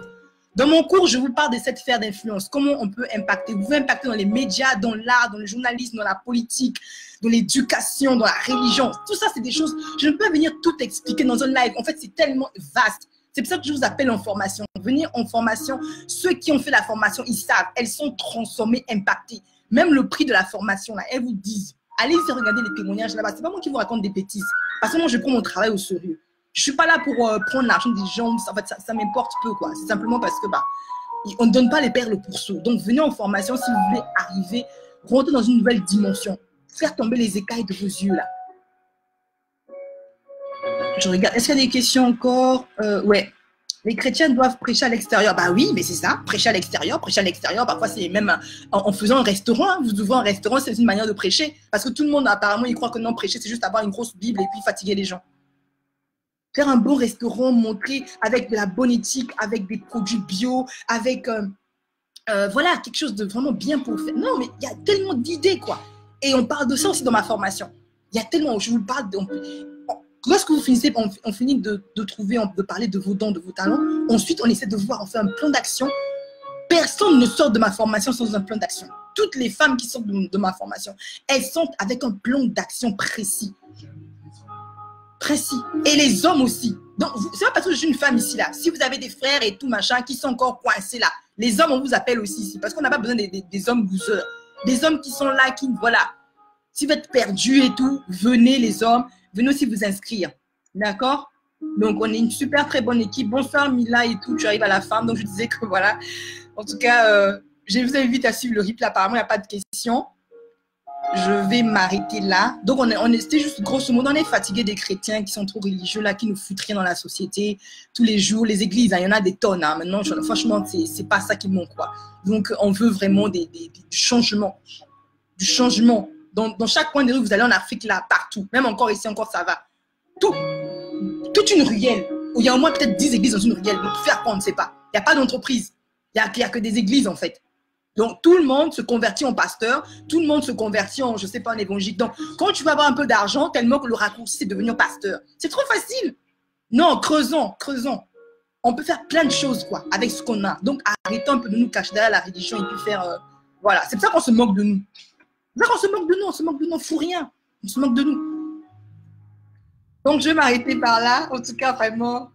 Dans mon cours, je vous parle des 7 sphères d'influence. Comment on peut impacter? Vous pouvez impacter dans les médias, dans l'art, dans le journalisme, dans la politique, dans l'éducation, dans la religion. Tout ça, c'est des choses, je ne peux pas venir tout expliquer dans un live. En fait, c'est tellement vaste. C'est pour ça que je vous appelle en formation. Venir en formation, ceux qui ont fait la formation, ils savent. Elles sont transformées, impactées. Même le prix de la formation, là, elles vous disent. Allez regarder les témoignages là-bas. C'est pas moi qui vous raconte des bêtises. Parce que moi, je prends mon travail au sérieux. Je suis pas là pour prendre l'argent des gens. En fait, ça m'importe peu, quoi. C'est simplement parce que, on ne donne pas les perles pour sous. Donc, venez en formation si vous voulez arriver, rentrer dans une nouvelle dimension. Faire tomber les écailles de vos yeux, là. Je regarde. Est-ce qu'il y a des questions encore? Ouais. Les chrétiens doivent prêcher à l'extérieur. Bah oui, mais c'est ça. Prêcher à l'extérieur. Parfois, c'est même en faisant un restaurant. Hein. Vous ouvrez un restaurant, c'est une manière de prêcher. Parce que tout le monde, apparemment, il croit que non, prêcher, c'est juste avoir une grosse Bible et puis fatiguer les gens. Faire un bon restaurant, montrer avec de la bonne éthique, avec des produits bio, avec voilà, quelque chose de vraiment bien pour faire. Non, mais il y a tellement d'idées, quoi. Et on parle de ça aussi dans ma formation. Il y a tellement, je vous parle, lorsque vous finissez, on finit de parler de vos dons, de vos talents. Ensuite, on essaie de voir, on fait un plan d'action. Personne ne sort de ma formation sans un plan d'action. Toutes les femmes qui sortent de ma formation, elles sont avec un plan d'action précis. Et les hommes aussi. Donc, c'est pas parce que je suis une femme ici, là. Si vous avez des frères et tout, machin, qui sont encore coincés, là, les hommes, on vous appelle aussi ici. Parce qu'on n'a pas besoin des hommes losers. Des hommes qui sont là, qui, voilà. Si vous êtes perdus et tout, venez, les hommes. Venez aussi vous inscrire. D'accord? Donc, on est une super très bonne équipe. Bonsoir Mila et tout, tu arrives à la fin. Donc, je disais que voilà. En tout cas, je vous invite à suivre le replay. Apparemment, il n'y a pas de questions. Je vais m'arrêter là. Donc, c'était juste grosso modo, on est fatigué des chrétiens qui sont trop religieux, là, qui nous foutent rien dans la société. Tous les jours, les églises, il y en a des tonnes. Hein. Maintenant, franchement, c'est pas ça qui manque, quoi. Donc, on veut vraiment du changement. Du changement. Dans chaque coin des rues, vous allez en Afrique, là, partout. Même encore ici, encore ça va. Toute une ruelle, où il y a au moins peut-être 10 églises dans une ruelle. Donc, faire quoi, on ne sait pas. Il n'y a pas d'entreprise. Il n'y a que des églises, en fait. Donc, tout le monde se convertit en pasteur, tout le monde se convertit en, je ne sais pas, en évangélique. Donc, quand tu vas avoir un peu d'argent, tellement que le raccourci, c'est devenir pasteur. C'est trop facile. Non, creusons. On peut faire plein de choses, quoi, avec ce qu'on a. Donc, arrêtons un peu de nous cacher derrière la religion et puis faire, voilà. C'est pour ça qu'on se moque de nous. C'est pour ça qu'on se moque de nous, on se moque de nous, on fout rien. On se moque de nous. Donc, je vais m'arrêter par là. En tout cas, vraiment,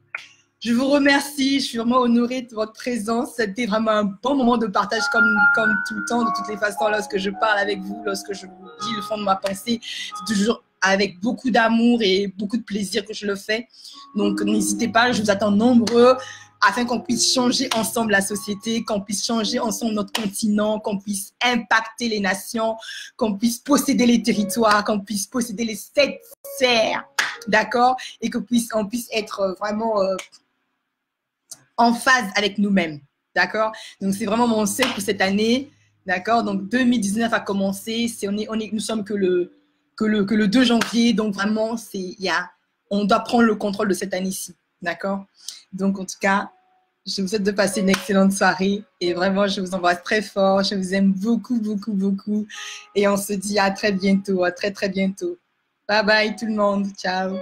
je vous remercie. Je suis vraiment honorée de votre présence. C'était vraiment un bon moment de partage comme tout le temps. De toutes les façons, lorsque je parle avec vous, lorsque je vous dis le fond de ma pensée, c'est toujours avec beaucoup d'amour et beaucoup de plaisir que je le fais. Donc, n'hésitez pas. Je vous attends nombreux afin qu'on puisse changer ensemble la société, qu'on puisse changer ensemble notre continent, qu'on puisse impacter les nations, qu'on puisse posséder les territoires, qu'on puisse posséder les 7 serres. D'accord? Et qu'on puisse être vraiment en phase avec nous-mêmes. D'accord? Donc, c'est vraiment mon souhait pour cette année. D'accord? Donc, 2019 a commencé. Nous sommes que le 2 janvier. Donc, vraiment, on doit prendre le contrôle de cette année-ci. D'accord? Donc, en tout cas, je vous souhaite de passer une excellente soirée. Et vraiment, je vous embrasse très fort. Je vous aime beaucoup, beaucoup, beaucoup. Et on se dit à très bientôt. À très, très bientôt. Bye bye tout le monde. Ciao.